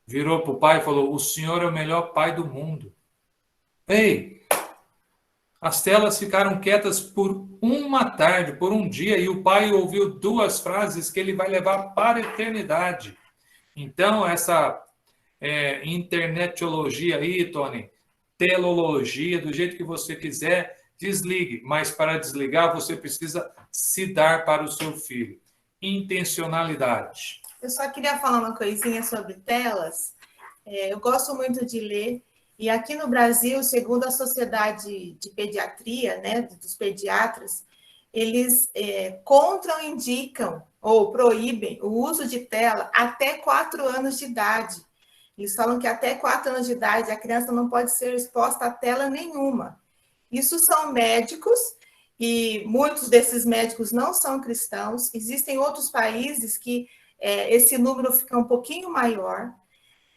Virou para o pai e falou, o senhor é o melhor pai do mundo. Ei, as telas ficaram quietas por uma tarde, por um dia, e o pai ouviu 2 frases que ele vai levar para a eternidade. Então, essa internetologia aí, Tony, telologia, do jeito que você quiser, desligue. Mas para desligar, você precisa se dar para o seu filho. Intencionalidade. Eu só queria falar uma coisinha sobre telas. Eu gosto muito de ler. E aqui no Brasil, segundo a Sociedade de Pediatria, né, dos pediatras, eles contraindicam ou proíbem o uso de tela até 4 anos de idade. Eles falam que até 4 anos de idade a criança não pode ser exposta a tela nenhuma. Isso são médicos, e muitos desses médicos não são cristãos. Existem outros países que esse número fica um pouquinho maior.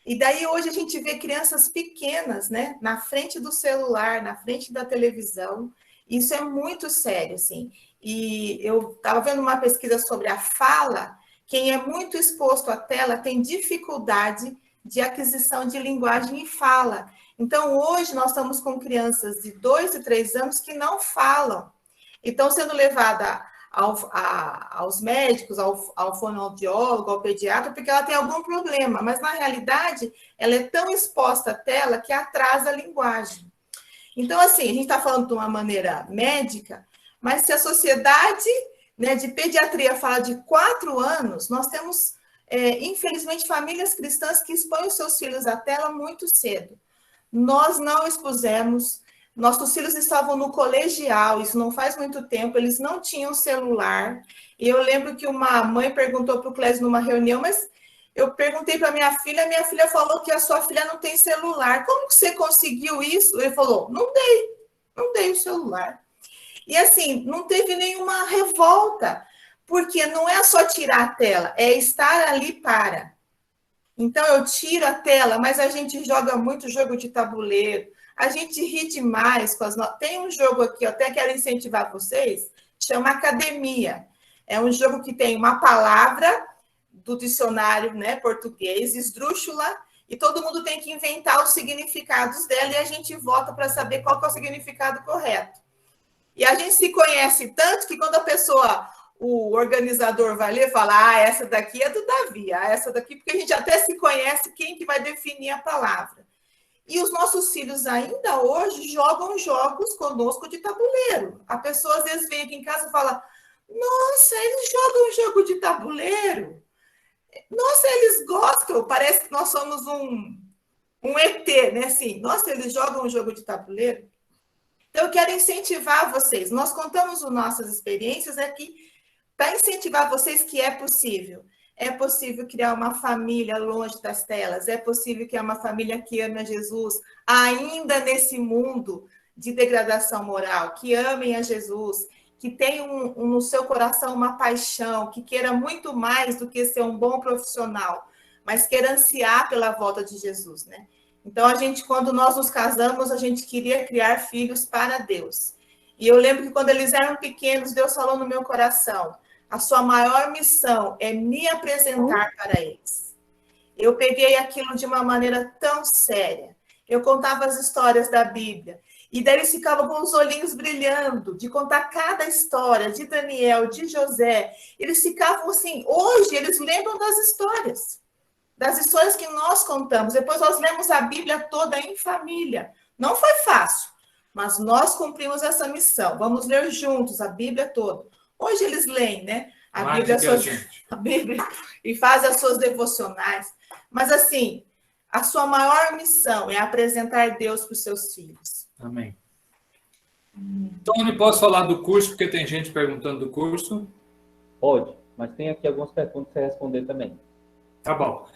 E daí hoje a gente vê crianças pequenas, né, na frente do celular, na frente da televisão. Isso é muito sério, assim. E eu estava vendo uma pesquisa sobre a fala. Quem é muito exposto à tela tem dificuldade de aquisição de linguagem e fala. Então, hoje nós estamos com crianças de 2 e 3 anos que não falam. E estão sendo levadas aos médicos, ao fonoaudiólogo, ao pediatra, porque ela tem algum problema, mas na realidade ela é tão exposta à tela que atrasa a linguagem. Então, assim, a gente está falando de uma maneira médica, mas se a sociedade, né, de pediatria fala de 4 anos, nós temos, infelizmente, famílias cristãs que expõem os seus filhos à tela muito cedo. Nós não expusemos, Nossos filhos estavam no colegial, isso não faz muito tempo, eles não tinham celular. E eu lembro que uma mãe perguntou para o Clésio numa reunião, mas eu perguntei para minha filha falou que a sua filha não tem celular. Como que você conseguiu isso? Ele falou, não dei o celular. E assim, não teve nenhuma revolta, porque não é só tirar a tela, é estar ali para. Então, eu tiro a tela, mas a gente joga muito jogo de tabuleiro, a gente ri demais com as notas. Tem um jogo aqui, eu até quero incentivar vocês, chama Academia. É um jogo que tem uma palavra do dicionário, né, português, esdrúxula, e todo mundo tem que inventar os significados dela e a gente vota para saber qual que é o significado correto. E a gente se conhece tanto que quando a pessoa, o organizador vai ler, fala, essa daqui é do Davi, essa daqui, porque a gente até se conhece quem que vai definir a palavra. E os nossos filhos ainda hoje jogam jogos conosco de tabuleiro. A pessoa às vezes vem aqui em casa e fala, nossa, eles jogam jogo de tabuleiro? Nossa, eles gostam, parece que nós somos um ET, né? Assim, nossa, eles jogam um jogo de tabuleiro? Então, eu quero incentivar vocês. Nós contamos as nossas experiências aqui para incentivar vocês que é possível. É possível criar uma família longe das telas. É possível criar uma família que ame a Jesus, ainda nesse mundo de degradação moral. Que amem a Jesus, que tenham no seu coração uma paixão, que queira muito mais do que ser um bom profissional, mas queira ansiar pela volta de Jesus, né? Então, quando nós nos casamos, a gente queria criar filhos para Deus. E eu lembro que quando eles eram pequenos, Deus falou no meu coração, a sua maior missão é me apresentar para eles. Eu peguei aquilo de uma maneira tão séria. Eu contava as histórias da Bíblia. E daí eles ficavam com os olhinhos brilhando, de contar cada história, de Daniel, de José. Eles ficavam assim, hoje eles lembram das histórias que nós contamos. Depois nós lemos a Bíblia toda em família. Não foi fácil, mas nós cumprimos essa missão. Vamos ler juntos a Bíblia toda. Hoje eles leem, né? A Bíblia e fazem as suas devocionais. Mas assim, a sua maior missão é apresentar Deus para os seus filhos. Amém. Tony, posso falar do curso, porque tem gente perguntando do curso? Pode, mas tem aqui algumas perguntas para você responder também. Tá bom.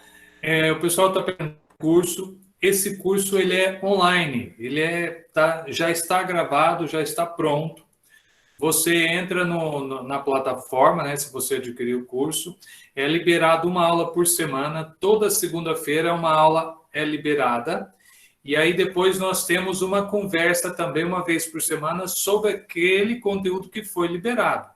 O pessoal está perguntando do curso. Esse curso ele é online, já está gravado, já está pronto. Você entra na plataforma, né, se você adquirir o curso, é liberado uma aula por semana, toda segunda-feira uma aula é liberada, e aí depois nós temos uma conversa também uma vez por semana sobre aquele conteúdo que foi liberado,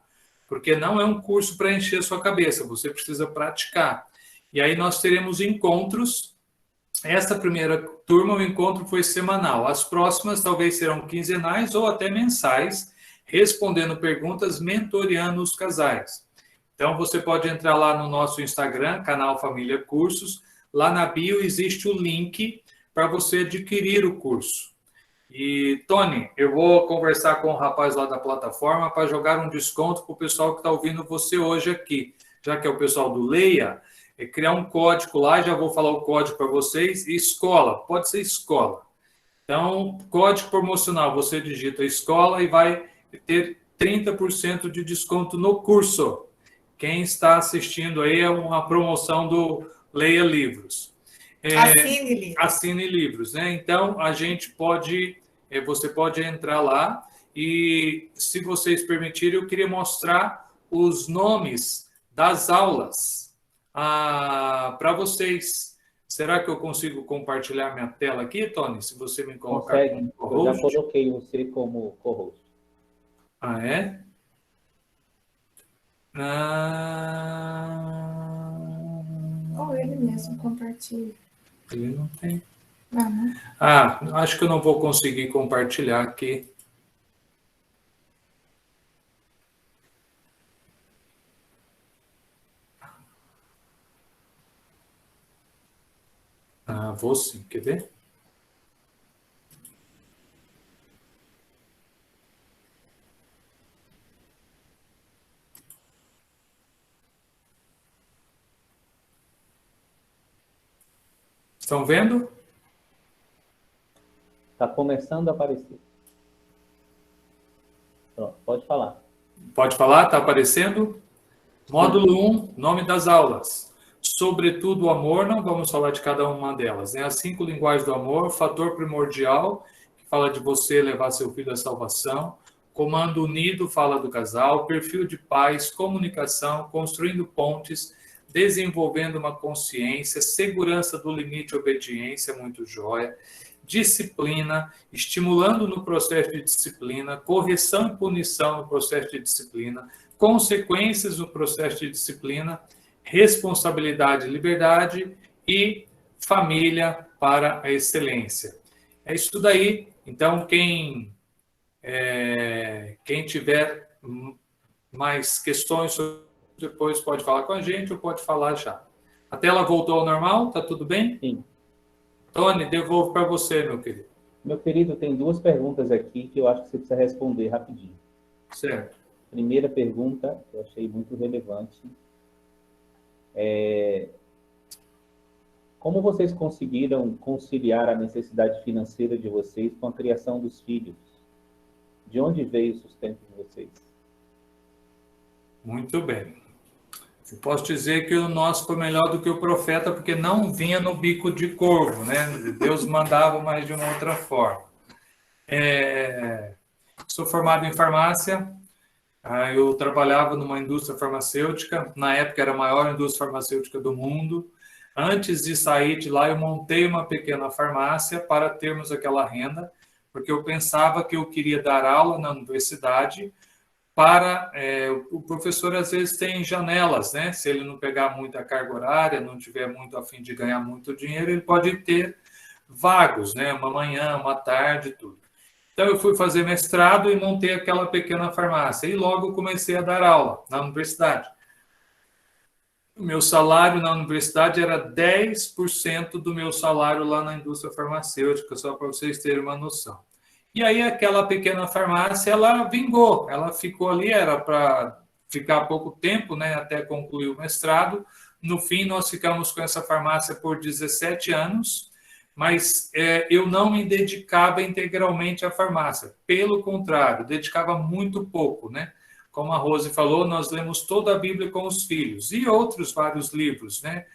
porque não é um curso para encher a sua cabeça, você precisa praticar. E aí nós teremos encontros. Esta primeira turma, o encontro foi semanal. As próximas talvez serão quinzenais ou até mensais, respondendo perguntas, mentoreando os casais. Então, você pode entrar lá no nosso Instagram, canal Família Cursos. Lá na bio existe o link para você adquirir o curso. E, Tony, eu vou conversar com o rapaz lá da plataforma para jogar um desconto para o pessoal que está ouvindo você hoje aqui. Já que é o pessoal do Leia, criar um código lá, já vou falar o código para vocês. Escola, pode ser escola. Então, código promocional, você digita escola e vai ter 30% de desconto no curso. Quem está assistindo aí é uma promoção do Leia Livros. Assine livros, né? Então, você pode entrar lá e, se vocês permitirem, eu queria mostrar os nomes das aulas para vocês. Será que eu consigo compartilhar minha tela aqui, Tony? Se você me colocar como co-host. Eu já coloquei você como co-host. Ah, é? Ou ele mesmo compartilha. Ele não tem. Não. Acho que eu não vou conseguir compartilhar aqui. Vou sim. Quer ver? Estão vendo? Está começando a aparecer. Pode falar. Pode falar? Está aparecendo? Módulo 1, nome das aulas. Sobretudo o amor, não vamos falar de cada uma delas, né? As 5 linguagens do amor, fator primordial, que fala de você levar seu filho à salvação. Comando unido, fala do casal. Perfil de paz, comunicação, construindo pontes, desenvolvendo uma consciência, segurança do limite, obediência, muito jóia. Disciplina, estimulando no processo de disciplina, correção e punição no processo de disciplina, consequências no processo de disciplina, responsabilidade e liberdade e família para a excelência. É isso daí. Então, quem tiver mais questões, depois pode falar com a gente ou pode falar já. A tela voltou ao normal? Tá tudo bem? Sim. Tony, devolvo para você, meu querido. Meu querido, tem 2 perguntas aqui que eu acho que você precisa responder rapidinho. Certo. Primeira pergunta, eu achei muito relevante. Como vocês conseguiram conciliar a necessidade financeira de vocês com a criação dos filhos? De onde veio o sustento de vocês? Muito bem. Eu posso dizer que o nosso foi melhor do que o profeta, porque não vinha no bico de corvo, né? Deus mandava, mas de uma outra forma. Sou formado em farmácia. Eu trabalhava numa indústria farmacêutica. Na época era a maior indústria farmacêutica do mundo. Antes de sair de lá, eu montei uma pequena farmácia para termos aquela renda, porque eu pensava que eu queria dar aula na universidade. O professor às vezes tem janelas, né? Se ele não pegar muita carga horária, não tiver muito a fim de ganhar muito dinheiro, ele pode ter vagos, né? Uma manhã, uma tarde, tudo. Então eu fui fazer mestrado e montei aquela pequena farmácia e logo comecei a dar aula na universidade. O meu salário na universidade era 10% do meu salário lá na indústria farmacêutica, só para vocês terem uma noção. E aí aquela pequena farmácia, ela vingou, ela ficou ali, era para ficar pouco tempo, né, até concluir o mestrado. No fim, nós ficamos com essa farmácia por 17 anos, mas eu não me dedicava integralmente à farmácia. Pelo contrário, dedicava muito pouco, né? Como a Rose falou, nós lemos toda a Bíblia com os filhos e outros vários livros, né?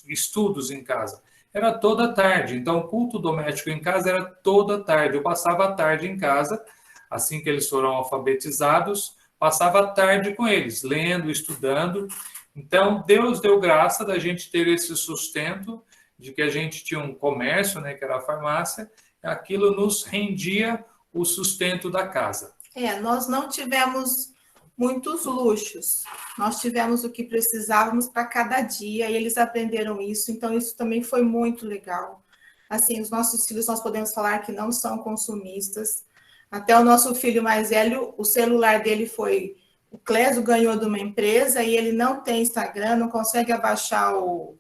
Estudos em casa. Era toda tarde, então o culto doméstico em casa era toda tarde. Eu passava a tarde em casa, assim que eles foram alfabetizados, passava a tarde com eles, lendo, estudando. Então, Deus deu graça da gente ter esse sustento, de que a gente tinha um comércio, né, que era a farmácia, aquilo nos rendia o sustento da casa. Nós não tivemos muitos luxos. Nós tivemos o que precisávamos para cada dia e eles aprenderam isso, então isso também foi muito legal. Assim, os nossos filhos, nós podemos falar que não são consumistas. Até o nosso filho mais velho, o celular dele foi... O Clésio ganhou de uma empresa e ele não tem Instagram, não consegue baixar o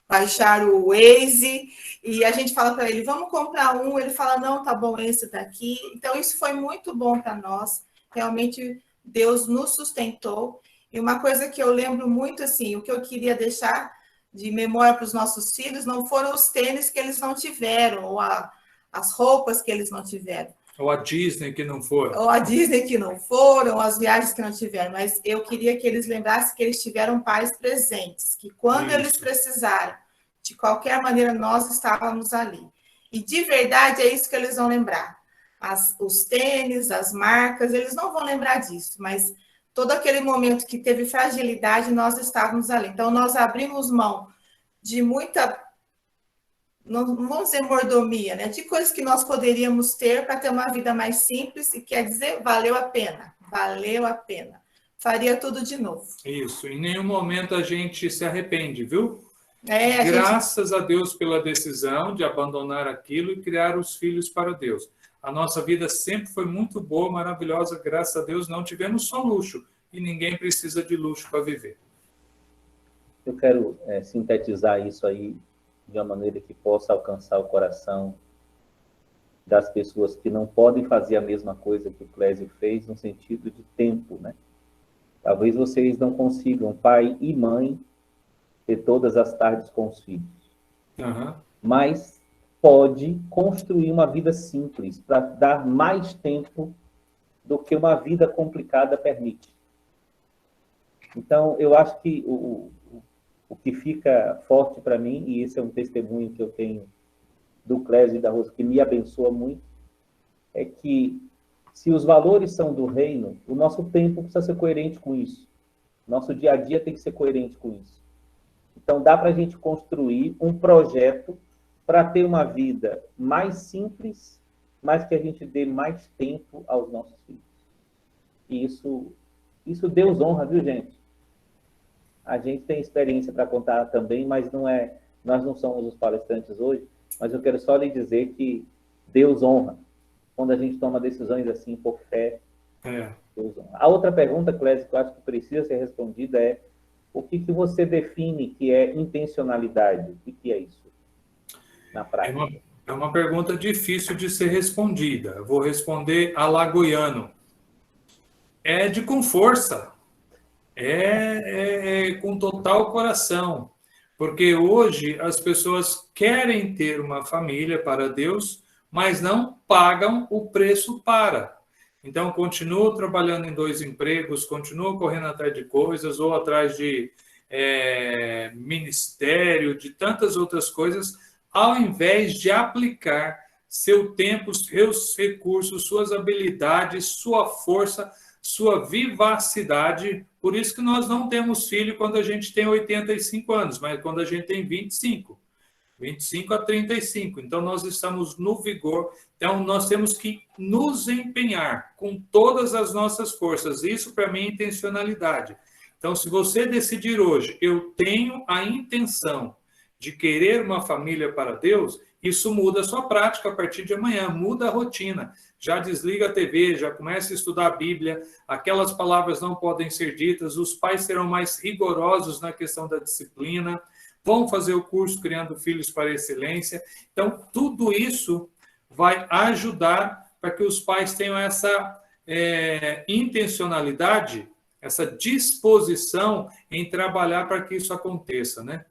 Waze, e a gente fala para ele, vamos comprar um, ele fala, não, tá bom, esse daqui. Então, isso foi muito bom para nós, realmente Deus nos sustentou. E uma coisa que eu lembro muito, assim, o que eu queria deixar de memória para os nossos filhos não foram os tênis que eles não tiveram, ou as roupas que eles não tiveram. Ou a Disney que não foram. Ou a Disney que não foram, as viagens que não tiveram. Mas eu queria que eles lembrassem que eles tiveram pais presentes, que quando eles precisaram, de qualquer maneira, nós estávamos ali. E de verdade é isso que eles vão lembrar. Os tênis, as marcas, eles não vão lembrar disso, mas todo aquele momento que teve fragilidade, nós estávamos ali. Então, nós abrimos mão de muita... não vamos dizer mordomia, né? De coisas que nós poderíamos ter para ter uma vida mais simples e quer dizer, valeu a pena, faria tudo de novo. Isso, em nenhum momento a gente se arrepende, viu? Graças a Deus pela decisão de abandonar aquilo e criar os filhos para Deus. A nossa vida sempre foi muito boa, maravilhosa, graças a Deus não tivemos só luxo e ninguém precisa de luxo para viver. Eu quero sintetizar isso aí de uma maneira que possa alcançar o coração das pessoas que não podem fazer a mesma coisa que o Clésio fez, no sentido de tempo, né? Talvez vocês não consigam, pai e mãe, ter todas as tardes com os filhos. Mas pode construir uma vida simples para dar mais tempo do que uma vida complicada permite. Então, eu acho que o que fica forte para mim, e esse é um testemunho que eu tenho do Clésio e da Rosa, que me abençoa muito, é que se os valores são do reino, o nosso tempo precisa ser coerente com isso. Nosso dia a dia tem que ser coerente com isso. Então, dá para a gente construir um projeto para ter uma vida mais simples, mas que a gente dê mais tempo aos nossos filhos. E isso Deus honra, viu, gente? A gente tem experiência para contar também, mas nós não somos os palestrantes hoje, mas eu quero só lhe dizer que Deus honra quando a gente toma decisões assim por fé. Deus honra. A outra pergunta, Clésio, que eu acho que precisa ser respondida é: o que você define que é intencionalidade? O que é isso na prática? É uma pergunta difícil de ser respondida. Eu vou responder alagoiano. É de com força. É com total coração. Porque hoje as pessoas querem ter uma família para Deus, mas não pagam o preço para. Então, continuo trabalhando em 2 empregos, continuo correndo atrás de coisas, ou atrás de ministério, de tantas outras coisas, ao invés de aplicar seu tempo, seus recursos, suas habilidades, sua força, sua vivacidade. Por isso que nós não temos filho quando a gente tem 85 anos, mas quando a gente tem 25 a 35. Então, nós estamos no vigor. Então, nós temos que nos empenhar com todas as nossas forças. Isso, para mim, é intencionalidade. Então, se você decidir hoje, eu tenho a intenção de querer uma família para Deus, isso muda a sua prática a partir de amanhã, muda a rotina. Já desliga a TV, já começa a estudar a Bíblia, aquelas palavras não podem ser ditas, os pais serão mais rigorosos na questão da disciplina, vão fazer o curso Criando Filhos para a Excelência. Então, tudo isso vai ajudar para que os pais tenham essa intencionalidade, essa disposição em trabalhar para que isso aconteça, né?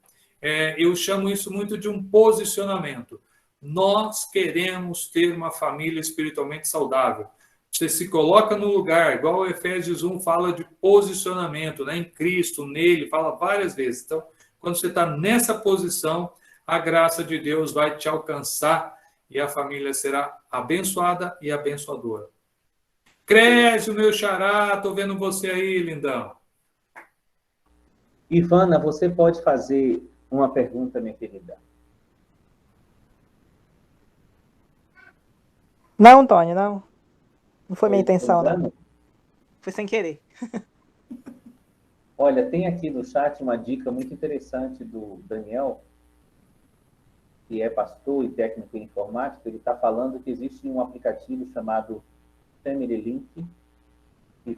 Eu chamo isso muito de um posicionamento. Nós queremos ter uma família espiritualmente saudável. Você se coloca no lugar, igual o Efésios 1 fala de posicionamento, né? Em Cristo, nele, fala várias vezes. Então, quando você está nessa posição, a graça de Deus vai te alcançar e a família será abençoada e abençoadora. Cresce, meu xará, estou vendo você aí, lindão. Ivana, você pode fazer uma pergunta, minha querida? Não, Antônio, não. Não foi minha intenção, não. Ivana? Foi sem querer. Olha, tem aqui no chat uma dica muito interessante do Daniel, que é pastor e técnico em informática. Ele está falando que existe um aplicativo chamado Family Link, que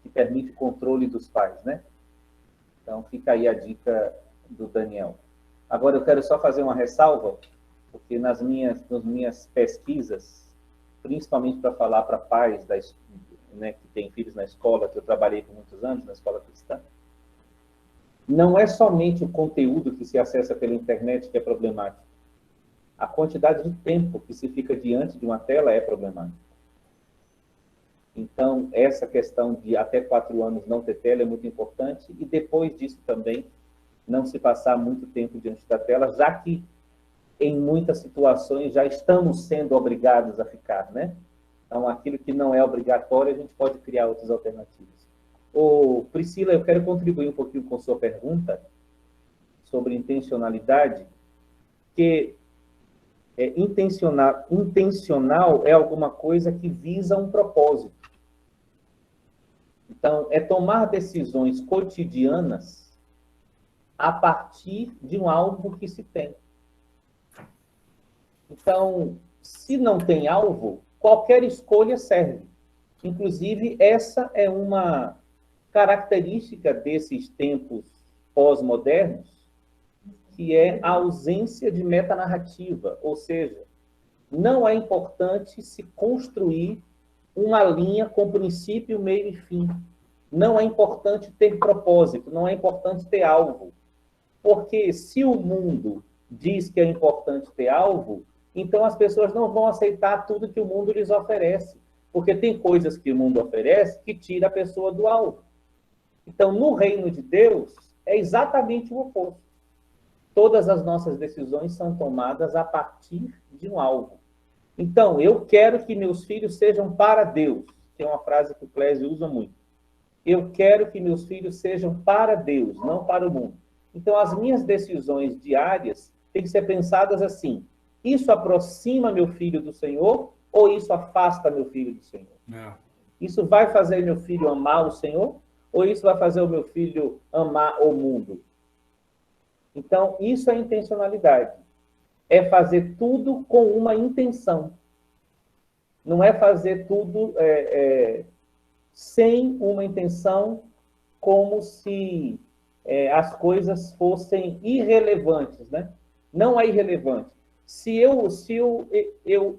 que permite o controle dos pais, né? Então, fica aí a dica do Daniel. Agora, eu quero só fazer uma ressalva, porque nas minhas pesquisas, principalmente para falar para pais que têm filhos na escola, que eu trabalhei por muitos anos na escola cristã, não é somente o conteúdo que se acessa pela internet que é problemático. A quantidade de tempo que se fica diante de uma tela é problemática. Então, essa questão de até 4 anos não ter tela é muito importante, e depois disso também não se passar muito tempo diante da tela, já que em muitas situações já estamos sendo obrigados a ficar, né? Então, aquilo que não é obrigatório, a gente pode criar outras alternativas. Priscila, eu quero contribuir um pouquinho com sua pergunta sobre intencionalidade, que intencional é alguma coisa que visa um propósito. Então, é tomar decisões cotidianas a partir de um alvo que se tem. Então, se não tem alvo, qualquer escolha serve. Inclusive, essa é uma característica desses tempos pós-modernos, que é a ausência de metanarrativa, ou seja, não é importante se construir uma linha com princípio, meio e fim. Não é importante ter propósito, não é importante ter alvo. Porque se o mundo diz que é importante ter alvo, Então as pessoas não vão aceitar tudo que o mundo lhes oferece, porque tem coisas que o mundo oferece que tira a pessoa do alvo. Então, no reino de Deus, é exatamente o oposto. Todas as nossas decisões são tomadas a partir de um alvo. Então, eu quero que meus filhos sejam para Deus. Tem uma frase que o Clésio usa muito. Eu quero que meus filhos sejam para Deus, não para o mundo. Então, as minhas decisões diárias têm que ser pensadas assim: isso aproxima meu filho do Senhor ou isso afasta meu filho do Senhor? Não. Isso vai fazer meu filho amar o Senhor ou isso vai fazer o meu filho amar o mundo? Então, isso é intencionalidade. É fazer tudo com uma intenção. Não é fazer tudo sem uma intenção, como se as coisas fossem irrelevantes, né? Não é irrelevante. Se eu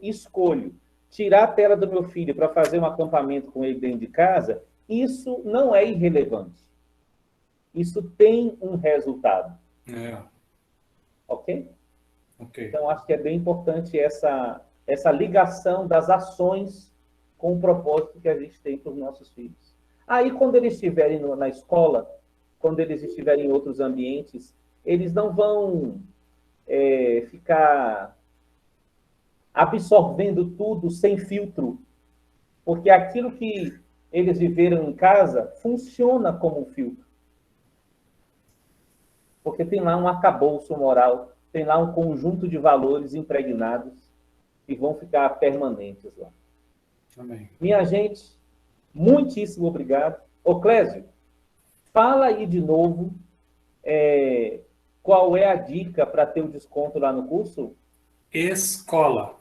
escolho tirar a tela do meu filho para fazer um acampamento com ele dentro de casa, isso não é irrelevante. Isso tem um resultado. Ok? Então, acho que é bem importante essa ligação das ações com o propósito que a gente tem para os nossos filhos. Aí, quando eles estiverem na escola, quando eles estiverem em outros ambientes, eles não vão ficar absorvendo tudo sem filtro, porque aquilo que eles viveram em casa funciona como um filtro. Porque tem lá um arcabouço moral, tem lá um conjunto de valores impregnados que vão ficar permanentes lá. Amém. Minha gente, muitíssimo obrigado. Ô, Clésio, fala aí de novo qual é a dica para ter o desconto lá no curso? Escola.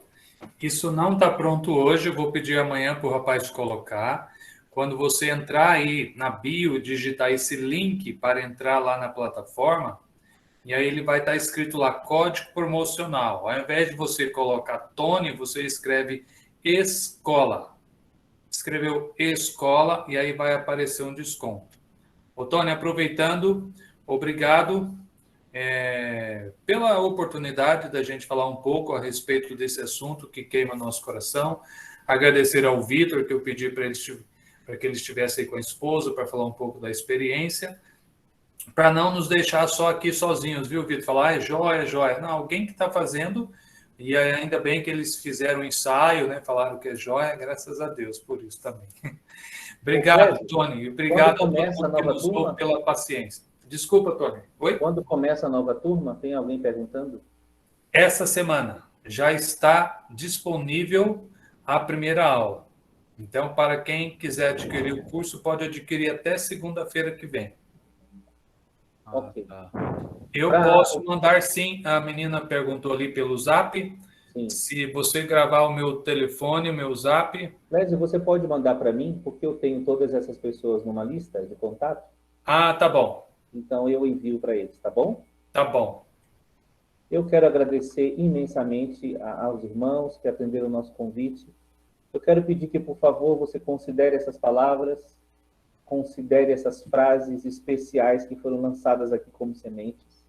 Isso não está pronto hoje, eu vou pedir amanhã para o rapaz colocar. Quando você entrar aí na bio, digitar esse link para entrar lá na plataforma, e aí ele vai estar escrito lá, código promocional. Ao invés de você colocar Tony, você escreve escola. Escreveu escola e aí vai aparecer um desconto. Ô, Tony, aproveitando, obrigado pela oportunidade da gente falar um pouco a respeito desse assunto que queima nosso coração. Agradecer ao Vitor, que eu pedi para que ele estivesse aí com a esposa, para falar um pouco da experiência, para não nos deixar só aqui sozinhos, viu, Vitor? Falar, é joia. Não, alguém que está fazendo, e ainda bem que eles fizeram um ensaio, né? Falaram que é joia, graças a Deus por isso também. Obrigado, Tony. Obrigado a todo mundo que nos ouve pela paciência. Desculpa, Tony. Oi? Quando começa a nova turma? Tem alguém perguntando? Essa semana já está disponível a primeira aula. Então, para quem quiser adquirir o curso, pode adquirir até segunda-feira que vem. Ok. Eu posso mandar, sim. A menina perguntou ali pelo Zap. Sim. Se você gravar o meu telefone, o meu Zap... Clésio, você pode mandar para mim, porque eu tenho todas essas pessoas numa lista de contato. Ah, tá bom. Então, eu envio para eles, tá bom? Tá bom. Eu quero agradecer imensamente aos irmãos que atenderam o nosso convite. Eu quero pedir que, por favor, você considere essas palavras, considere essas frases especiais que foram lançadas aqui como sementes.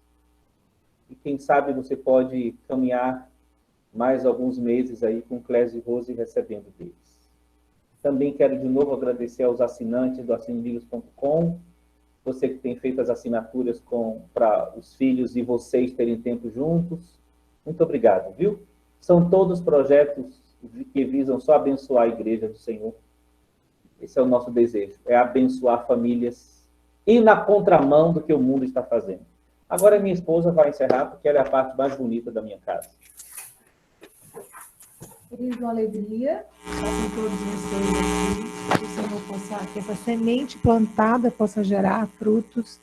E quem sabe você pode caminhar mais alguns meses aí com Clésio e Rose recebendo deles. Também quero de novo agradecer aos assinantes do assinilhos.com, você que tem feito as assinaturas para os filhos e vocês terem tempo juntos. Muito obrigado, viu? São todos projetos que visam só abençoar a igreja do Senhor. Esse é o nosso desejo, é abençoar famílias e na contramão do que o mundo está fazendo. Agora minha esposa vai encerrar, porque ela é a parte mais bonita da minha casa. Queridos, uma alegria estar com todos vocês aqui, que o Senhor possa, que essa semente plantada possa gerar frutos,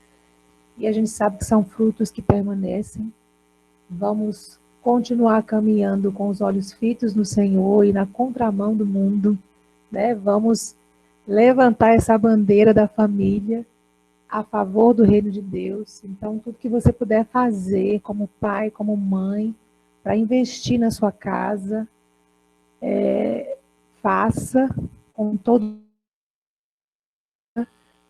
e a gente sabe que são frutos que permanecem. Vamos continuar caminhando com os olhos fitos no Senhor e na contramão do mundo, né? Vamos levantar essa bandeira da família a favor do reino de Deus. Então, tudo que você puder fazer como pai, como mãe, para investir na sua casa, faça com todo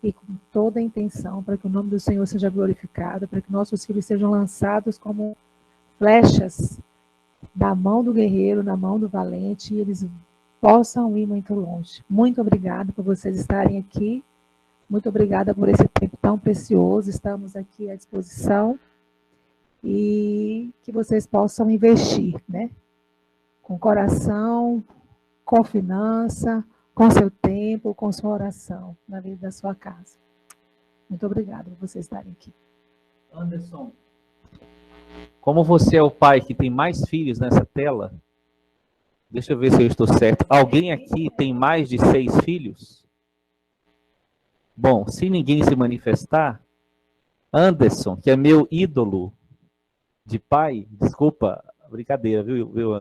e com toda a intenção para que o nome do Senhor seja glorificado, para que nossos filhos sejam lançados como flechas da mão do guerreiro, na mão do valente, e eles possam ir muito longe. Muito obrigada por vocês estarem aqui. Muito obrigada por esse tempo tão precioso. Estamos aqui à disposição e que vocês possam investir, né? Com coração, com finança, com seu tempo, com sua oração na vida da sua casa. Muito obrigada por vocês estarem aqui. Anderson, como você é o pai que tem mais filhos nessa tela, deixa eu ver se eu estou certo. Alguém aqui tem mais de 6 filhos? Bom, se ninguém se manifestar, Anderson, que é meu ídolo de pai, desculpa, brincadeira, viu?